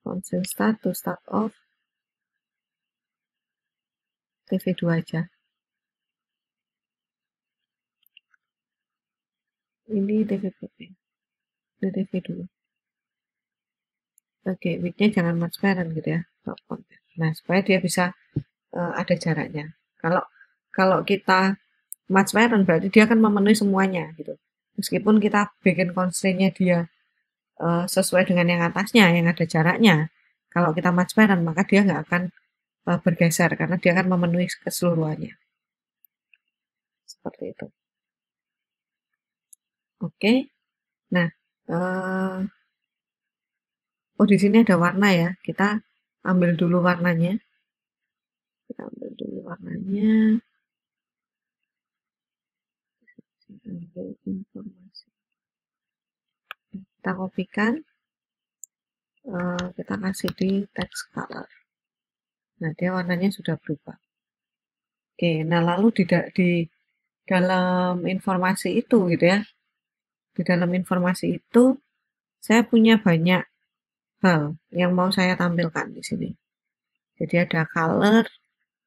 constant start to start off TV2 aja. Ini TV2. Ini TV2. Oke, width-nya jangan match parent gitu ya. Nah, supaya dia bisa ada jaraknya. Kalau kita match parent berarti dia akan memenuhi semuanya gitu. Meskipun kita bikin constraint-nya dia sesuai dengan yang atasnya, yang ada jaraknya. Kalau kita match parent, maka dia nggak akan bergeser karena dia akan memenuhi keseluruhannya. Seperti itu. Oke. Nah, oh di sini ada warna ya. Kita ambil dulu warnanya. Kita ambil dulu warnanya. Ambil informasi. Kita kopikan. Kita kasih di text color. Nah, dia warnanya sudah berubah. Oke, nah lalu di dalam informasi itu gitu ya. Di dalam informasi itu saya punya banyak hal yang mau saya tampilkan di sini. Jadi ada color,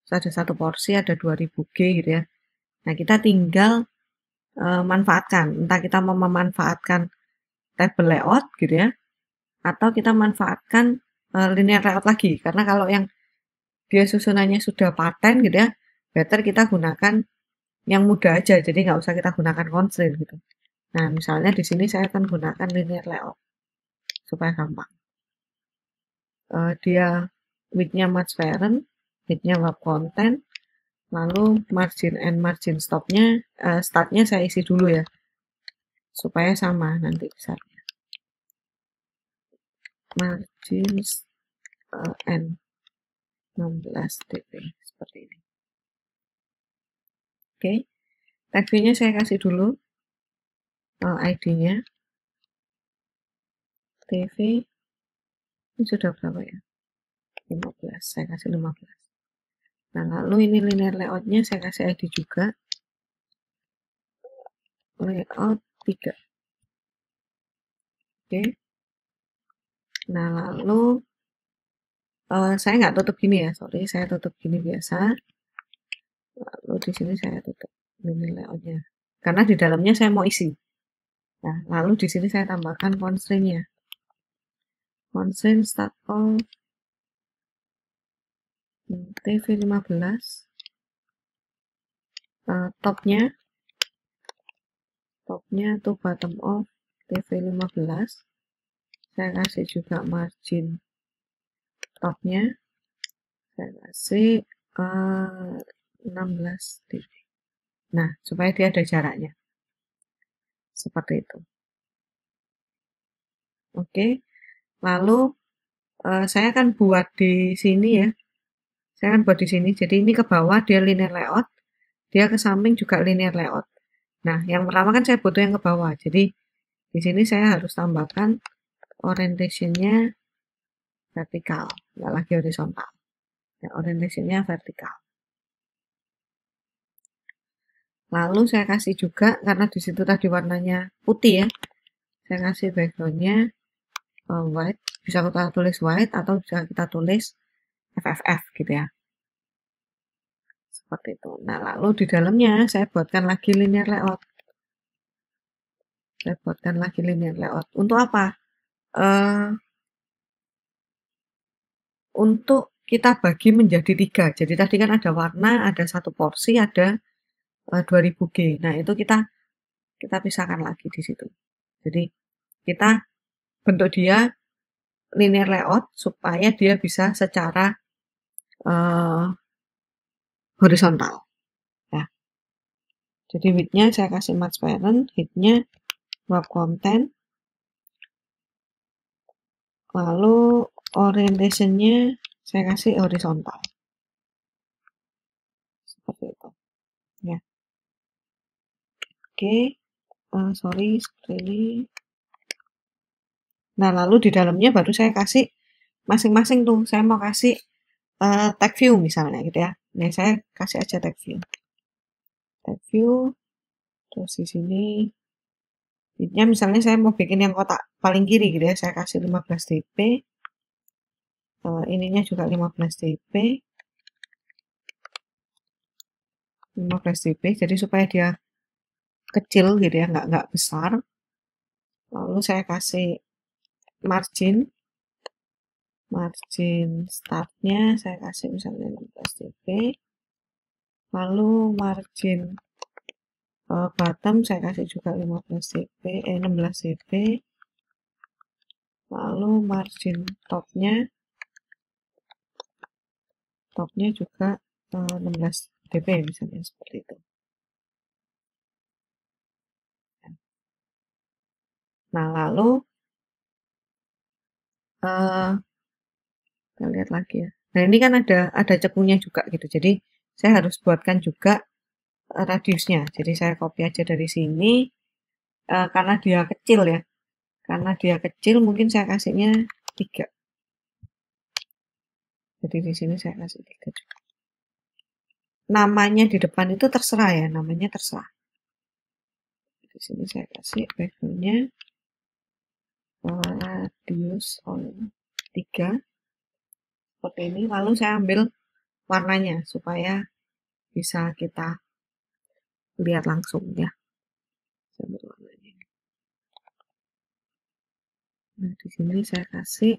ada satu porsi, ada 2000G gitu ya. Nah, kita tinggal manfaatkan. Entah kita mau memanfaatkan table layout gitu ya, atau kita manfaatkan linear layout lagi. Karena kalau yang dia susunannya sudah paten gitu ya, better kita gunakan yang mudah aja. Jadi nggak usah kita gunakan constraint gitu. Nah, misalnya di sini saya akan gunakan linear layout supaya gampang. Dia width-nya match parent, width-nya web content, lalu margin and margin stopnya, startnya saya isi dulu ya, supaya sama nanti besarnya. Margin N 16 dp seperti ini. Oke, tag view-nya saya kasih dulu ID-nya. TV ini sudah berapa ya? 15, saya kasih 15. Nah, lalu ini linear layout-nya saya kasih ID juga. Layout 3. Oke. Nah, lalu saya nggak tutup gini ya, sorry, saya tutup gini biasa. Lalu di sini saya tutup linear layout-nya. Karena di dalamnya saya mau isi. Nah, lalu di sini saya tambahkan constraint-nya. Constraint start all TV15. Topnya to bottom of TV15. Saya kasih juga margin topnya. Saya kasih 16 dp. Nah, supaya dia ada jaraknya. Seperti itu. Oke. Lalu saya akan buat di sini ya. Saya akan buat di sini. Jadi ini ke bawah dia linear layout, dia ke samping juga linear layout. Nah, yang pertama kan saya butuh yang ke bawah. Jadi di sini saya harus tambahkan orientation-nya vertikal, nggak lagi horizontal. Ya, orientation-nya vertikal. Lalu saya kasih juga, karena di situ tadi warnanya putih ya, saya kasih backgroundnya white. Bisa kita tulis white atau bisa kita tulis FFF gitu ya. Seperti itu. Nah, lalu di dalamnya saya buatkan lagi linear layout. Saya buatkan lagi linear layout. Untuk apa? Untuk kita bagi menjadi 3. Jadi tadi kan ada warna, ada satu porsi, ada 2000G. Nah, itu kita pisahkan lagi di situ. Jadi kita bentuk dia linear layout supaya dia bisa secara horizontal. Ya. Jadi width-nya saya kasih match parent, height-nya wrap content, lalu orientation-nya saya kasih horizontal. Seperti itu. Ya. Oke, sorry, seperti ini. Nah, lalu di dalamnya baru saya kasih masing-masing tuh. Saya mau kasih tag view misalnya gitu ya. Nah, saya kasih aja tag view. Tag view, terus di sini width-nya misalnya saya mau bikin yang kotak paling kiri gitu ya. Saya kasih 15 dp. Ininya juga 15 dp. 15 dp. Jadi supaya dia kecil gitu ya, nggak besar. Lalu saya kasih margin startnya saya kasih misalnya 15 dp. Lalu margin bottom saya kasih juga 15 dp, 16 dp. Lalu margin topnya juga 16 dp misalnya seperti itu. Nah, lalu kita lihat lagi ya. Nah, ini kan ada cekunya juga gitu. Jadi saya harus buatkan juga radiusnya. Jadi saya copy aja dari sini. Karena dia kecil ya. Karena dia kecil mungkin saya kasihnya 3. Jadi di sini saya kasih 3 juga. Namanya di depan itu terserah ya. Namanya terserah. Di sini saya kasih backgroundnya radius 3. Seperti ini. Lalu saya ambil warnanya supaya bisa kita lihat langsung ya. Saya ambil warnanya. Nah, di sini saya kasih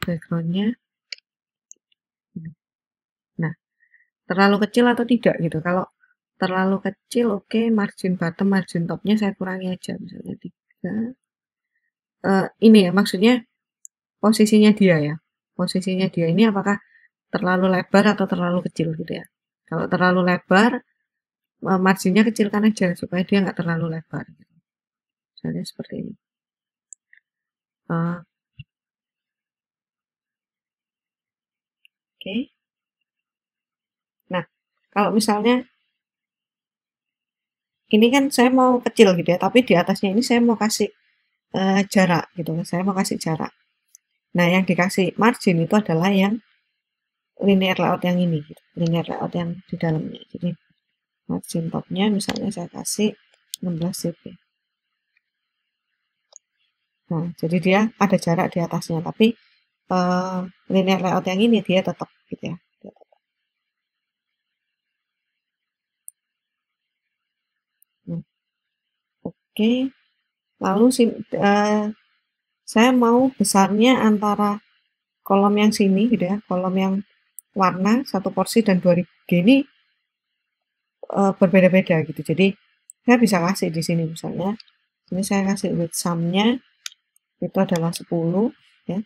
backgroundnya. Nah, terlalu kecil atau tidak gitu. Kalau terlalu kecil, oke, margin bottom, margin topnya saya kurangi aja, misalnya 3. Ini ya, maksudnya posisinya dia ya. Posisinya dia ini apakah terlalu lebar atau terlalu kecil gitu ya. Kalau terlalu lebar, marginnya kecilkan aja supaya dia nggak terlalu lebar. Gitu. Misalnya seperti ini. Oke. Nah, kalau misalnya ini kan saya mau kecil gitu ya, tapi di atasnya ini saya mau kasih jarak gitu. Saya mau kasih jarak. Nah, yang dikasih margin itu adalah yang linear layout yang ini, gitu. Linear layout yang di dalamnya. Jadi margin topnya misalnya saya kasih 16 dp. Nah, jadi dia ada jarak di atasnya, tapi linear layout yang ini dia tetap gitu ya. Nah, oke. Lalu saya mau besarnya antara kolom yang sini gitu ya, kolom yang warna satu porsi dan 2000G ini berbeda-beda gitu. Jadi saya bisa kasih di sini misalnya, ini saya kasih width sum-nya itu adalah 10 ya.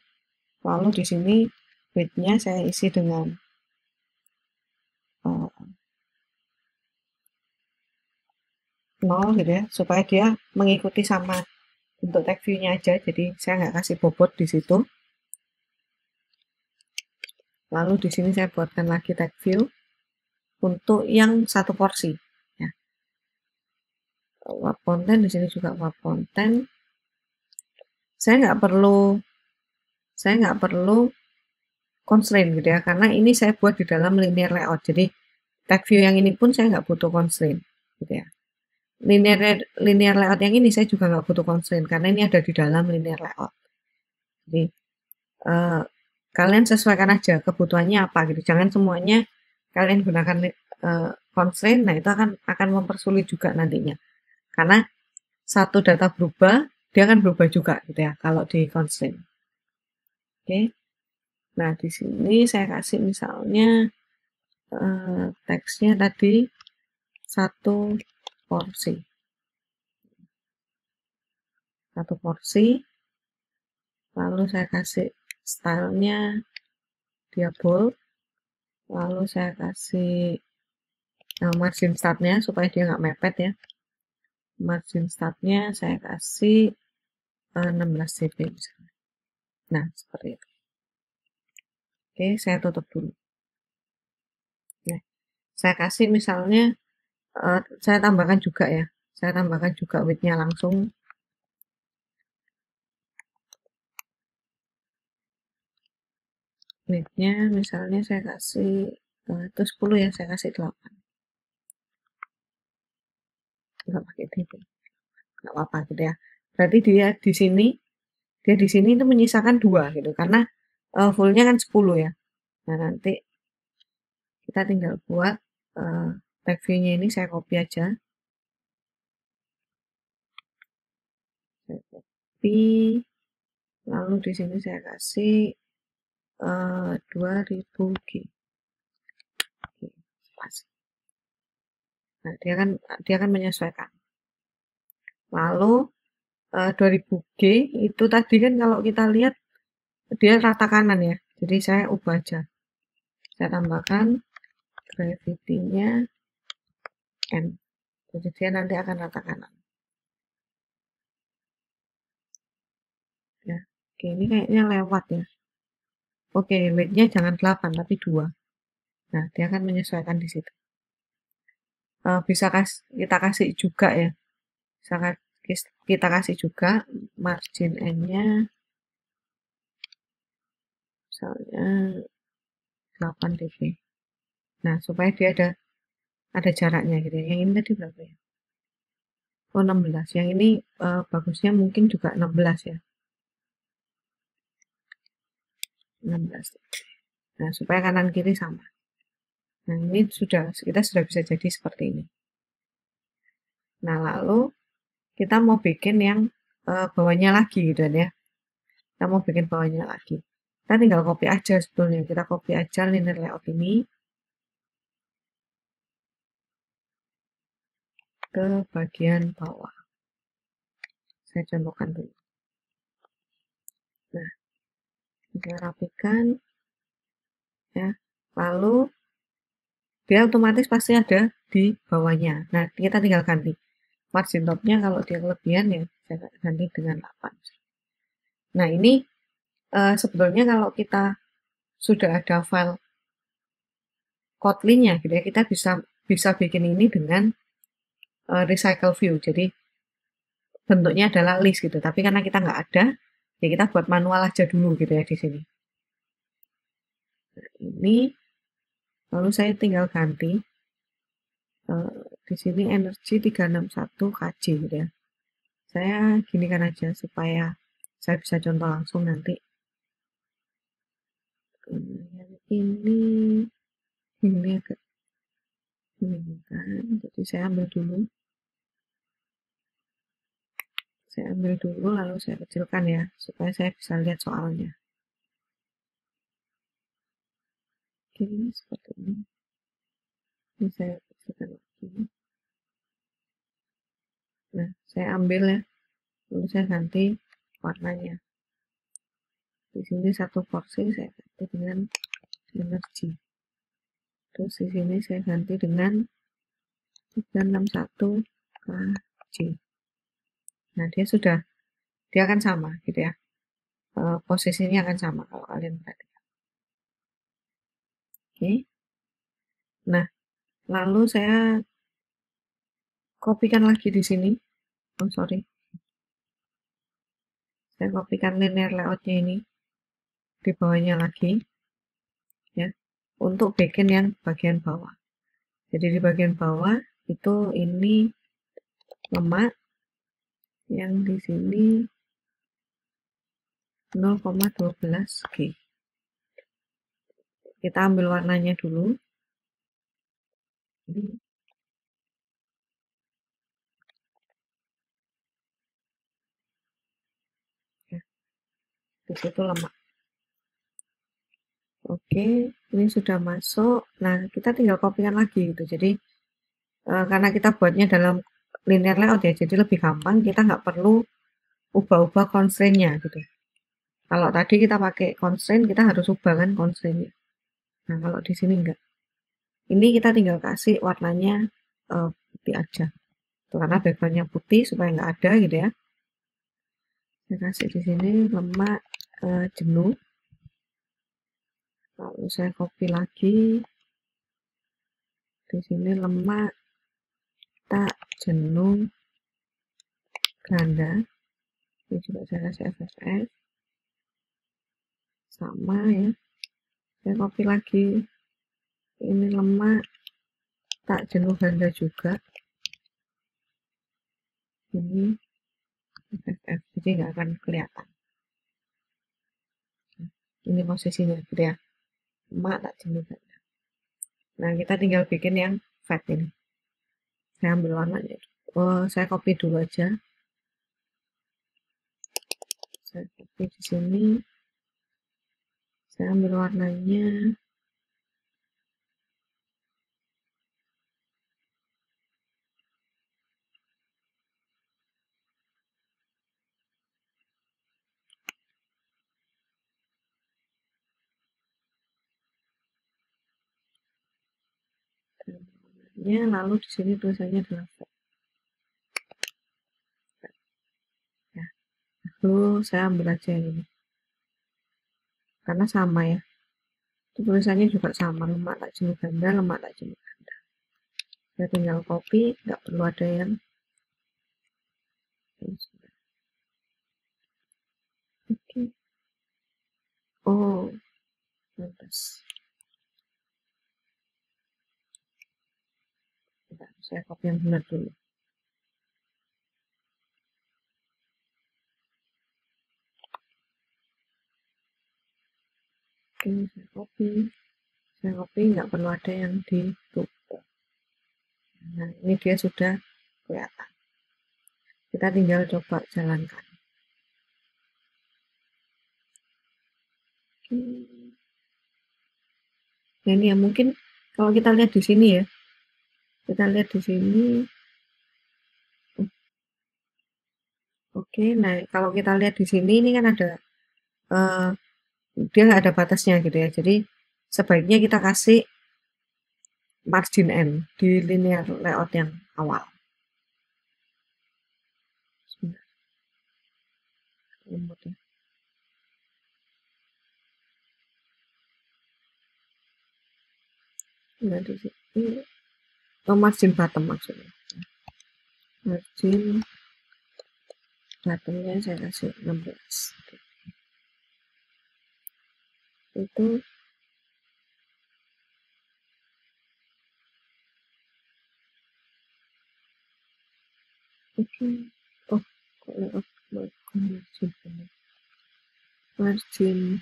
Lalu di sini width-nya saya isi dengan 0 gitu ya, supaya dia mengikuti sama bentuk tag view-nya aja. Jadi saya nggak kasih bobot di situ. Lalu di sini saya buatkan lagi tag view untuk yang satu porsi. Ya. Wrap content di sini juga wrap content. Saya nggak perlu constraint gitu ya, karena ini saya buat di dalam linear layout. Jadi tag view yang ini pun saya nggak butuh constraint gitu ya. linear layout yang ini saya juga nggak butuh constraint karena ini ada di dalam linear layout. Jadi kalian sesuaikan aja kebutuhannya apa gitu. Jangan semuanya kalian gunakan constraint. Nah itu akan mempersulit juga nantinya. Karena satu data berubah, dia akan berubah juga gitu ya kalau di constraint. Oke. Nah di sini saya kasih misalnya teksnya tadi 1 porsi. 1 porsi. Lalu saya kasih stylenya dia bold. Lalu saya kasih margin startnya supaya dia nggak mepet ya. Margin startnya saya kasih 16 dp misalnya. Nah seperti itu. Oke, saya tutup dulu. Nah, saya kasih misalnya saya tambahkan juga ya. Saya tambahkan juga width-nya langsung. Width-nya misalnya saya kasih itu 10 ya, saya kasih 8. Nggak pakai dp. Nggak apa-apa gitu ya. Berarti dia di sini itu menyisakan 2 gitu karena full-nya kan 10 ya. Nah, nanti kita tinggal buat tag view-nya ini saya copy aja. Saya copy. Lalu di sini saya kasih 2000 G. Pas. Nah, dia akan menyesuaikan. Lalu 2000 G itu tadi kan kalau kita lihat dia rata kanan ya. Jadi saya ubah aja. Saya tambahkan gravity-nya N. Jadi dia nanti akan rata kanan. Ya. Oke, ini kayaknya lewat ya. Oke, width-nya jangan 8 tapi 2. Nah, dia akan menyesuaikan di situ. Bisa kita kasih juga ya. Bisa kita kasih juga margin N-nya misalnya 8 dp. Nah, supaya dia ada jaraknya gitu ya. Yang ini tadi berapa ya? Oh, 16. Yang ini bagusnya mungkin juga 16 ya. 16. Nah, supaya kanan kiri sama. Nah, ini kita sudah bisa jadi seperti ini. Nah, lalu kita mau bikin yang bawahnya lagi gitu ya. Kita mau bikin bawahnya lagi. Kita tinggal copy aja sebetulnya. Kita copy aja linear layout ini ke bagian bawah. Saya contohkan dulu. Nah, kita rapikan ya. Lalu dia otomatis pasti ada di bawahnya. Nah, kita tinggal ganti. Margin top-nya kalau dia kelebihan ya saya ganti dengan 8. Nah, ini sebetulnya kalau kita sudah ada file Kotlin-nya gitu ya, kita bisa bikin ini dengan recycle view. Jadi bentuknya adalah list gitu. Tapi karena kita nggak ada, ya kita buat manual aja dulu gitu ya di sini. Nah, ini lalu saya tinggal ganti di sini energi 361 kJ gitu ya. Saya ginikan aja supaya saya bisa contoh langsung nanti. Yang ini agak membingungkan, jadi saya ambil dulu. Saya ambil dulu lalu saya kecilkan ya, supaya saya bisa lihat soalnya. Oke, ini seperti ini. Ini saya kecilkan lagi. Nah, saya ambil ya, lalu saya ganti warnanya. Di sini 1 porsi saya ganti dengan energi. Terus di sini saya ganti dengan 361 kJ. Nah, dia akan sama gitu ya. Posisinya akan sama kalau kalian perhatikan. Oke. Nah, lalu saya kopikan lagi di sini. Oh, sorry. Saya kopikan linear layout-nya ini di bawahnya lagi. Ya. Untuk bikin yang bagian bawah. Jadi di bagian bawah itu ini lemak, yang di sini 0,12 G. Kita ambil warnanya dulu. Ya, di situ lemak. Oke, ini sudah masuk. Nah, kita tinggal kopikan lagi gitu. Jadi karena kita buatnya dalam linear layout ya, jadi lebih gampang. Kita nggak perlu ubah-ubah constraint-nya gitu. Kalau tadi kita pakai constraint, kita harus ubah kan constraint-nya. Nah, kalau di sini enggak. Ini kita tinggal kasih warnanya putih aja. Tuh, karena background-nya putih supaya nggak ada gitu ya. Saya kasih di sini lemak jenuh. Lalu saya copy lagi. Di sini lemak tak jenuh ganda. Ini juga saya kasih FFF. Sama ya. Saya copy lagi. Ini lemak tak jenuh ganda juga. Ini FFF. Jadi nggak akan kelihatan. Ini posisinya gitu ya. Lemak tak jenuh ganda. Nah, kita tinggal bikin yang fat ini. Saya ambil warnanya. Saya copy dulu aja. Saya copy di sini. Saya ambil warnanya. Lalu di sini tulisannya adalah fat. Ya. Lalu saya ambil aja yang ini. Karena sama ya. Itu tulisannya juga sama, lemak tak jenuh ganda, lemak tak jenuh ganda. Saya tinggal copy, nggak perlu ada yang oke. Oh, pantas. Saya copy yang benar dulu. Oke, saya copy, nggak perlu ada yang ditutup. Nah, ini dia sudah kelihatan. Kita tinggal coba jalankan. Oke. Nah, ini ya mungkin kalau kita lihat di sini ya, kita lihat di sini. Oke, nah kalau kita lihat di sini ini kan ada dia nggak ada batasnya gitu ya. Jadi sebaiknya kita kasih margin N di linear layout yang awal. Nah, di sini margin bottom maksudnya. Margin bottomnya saya kasih 16. Itu oke. Oh, kok layout margin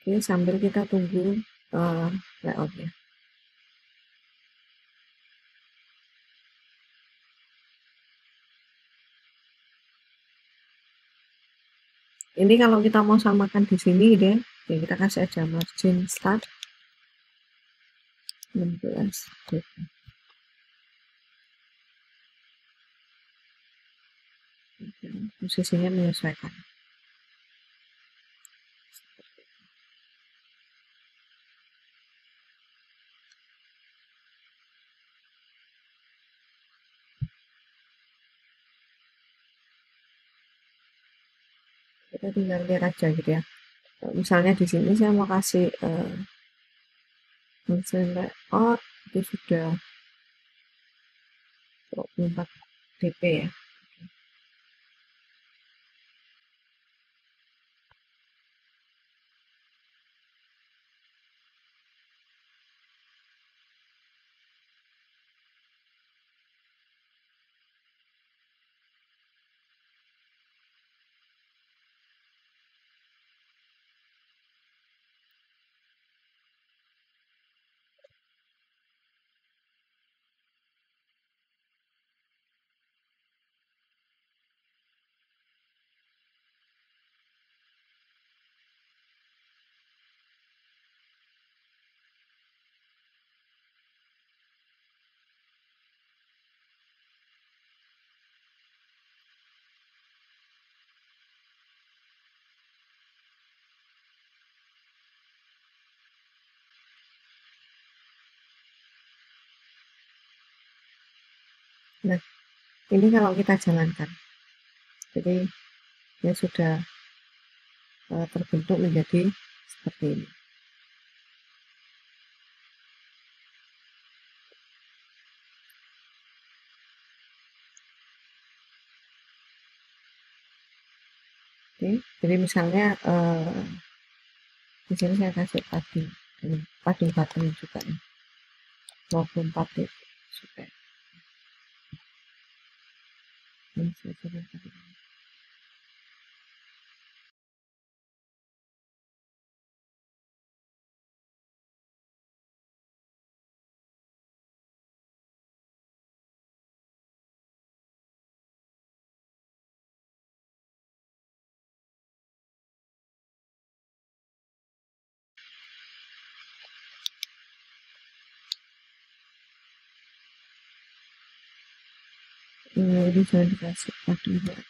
oke, sambil kita tunggu layoutnya. Ini kalau kita mau samakan di sini deh, ya kita kasih aja margin start 16. Posisinya menyesuaikan. Kita tinggal lihat aja gitu ya. Misalnya di sini saya mau kasih layout itu sudah 24 dp ya. Nah, ini kalau kita jalankan, jadi dia sudah terbentuk menjadi seperti ini. Oke, jadi misalnya di sini saya kasih padu button juga nih, 24 titik supaya ini saya coba tadi. Ini saya dikasih padu button.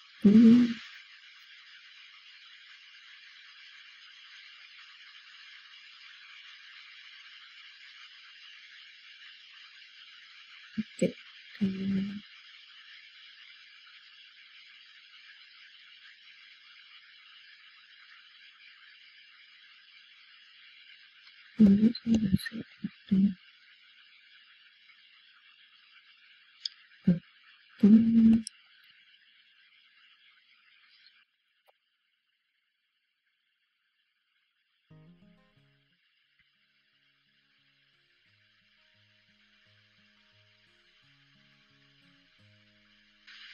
Oke. Ini saya kasih padu button.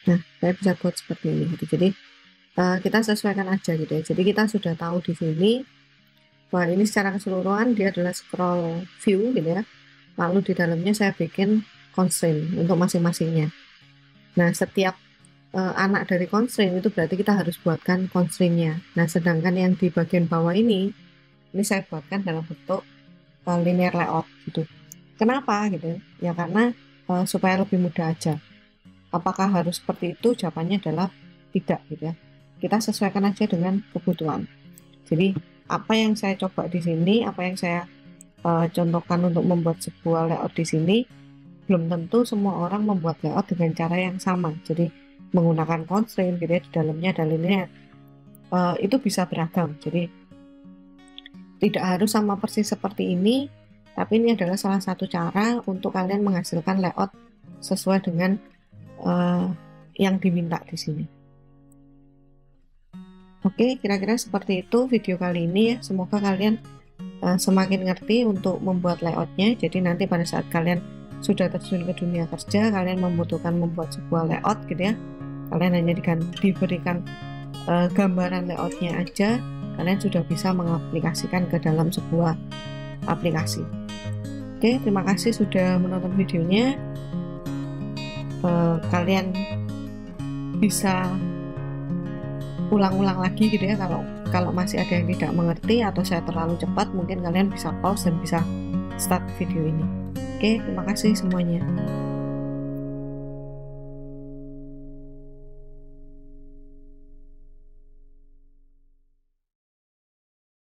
Nah, saya bisa buat seperti ini gitu. Jadi kita sesuaikan aja gitu ya. Jadi kita sudah tahu di sini bahwa ini secara keseluruhan dia adalah scroll view gitu ya. Lalu di dalamnya saya bikin constraint untuk masing-masingnya. Nah, setiap anak dari constraint itu berarti kita harus buatkan constraint-nya. Nah, sedangkan yang di bagian bawah ini saya buatkan dalam bentuk linear layout gitu. Kenapa gitu? Ya karena supaya lebih mudah aja. Apakah harus seperti itu? Jawabannya adalah tidak gitu ya. Kita sesuaikan aja dengan kebutuhan. Jadi apa yang saya coba di sini, apa yang saya contohkan untuk membuat sebuah layout di sini, belum tentu semua orang membuat layout dengan cara yang sama. Jadi menggunakan constraint gitu ya, di dalamnya ada linear. Itu bisa beragam. Jadi tidak harus sama persis seperti ini, tapi ini adalah salah satu cara untuk kalian menghasilkan layout sesuai dengan yang diminta di sini. Oke, kira-kira seperti itu video kali ini ya. Semoga kalian semakin ngerti untuk membuat layoutnya. Jadi nanti pada saat kalian sudah terjun ke dunia kerja, kalian membutuhkan membuat sebuah layout gitu ya. Kalian hanya diberikan gambaran layoutnya aja, kalian sudah bisa mengaplikasikan ke dalam sebuah aplikasi. Oke, terima kasih sudah menonton videonya. Kalian bisa ulang-ulang lagi gitu ya, kalau masih ada yang tidak mengerti atau saya terlalu cepat, mungkin kalian bisa pause dan bisa start video ini. Oke, terima kasih semuanya.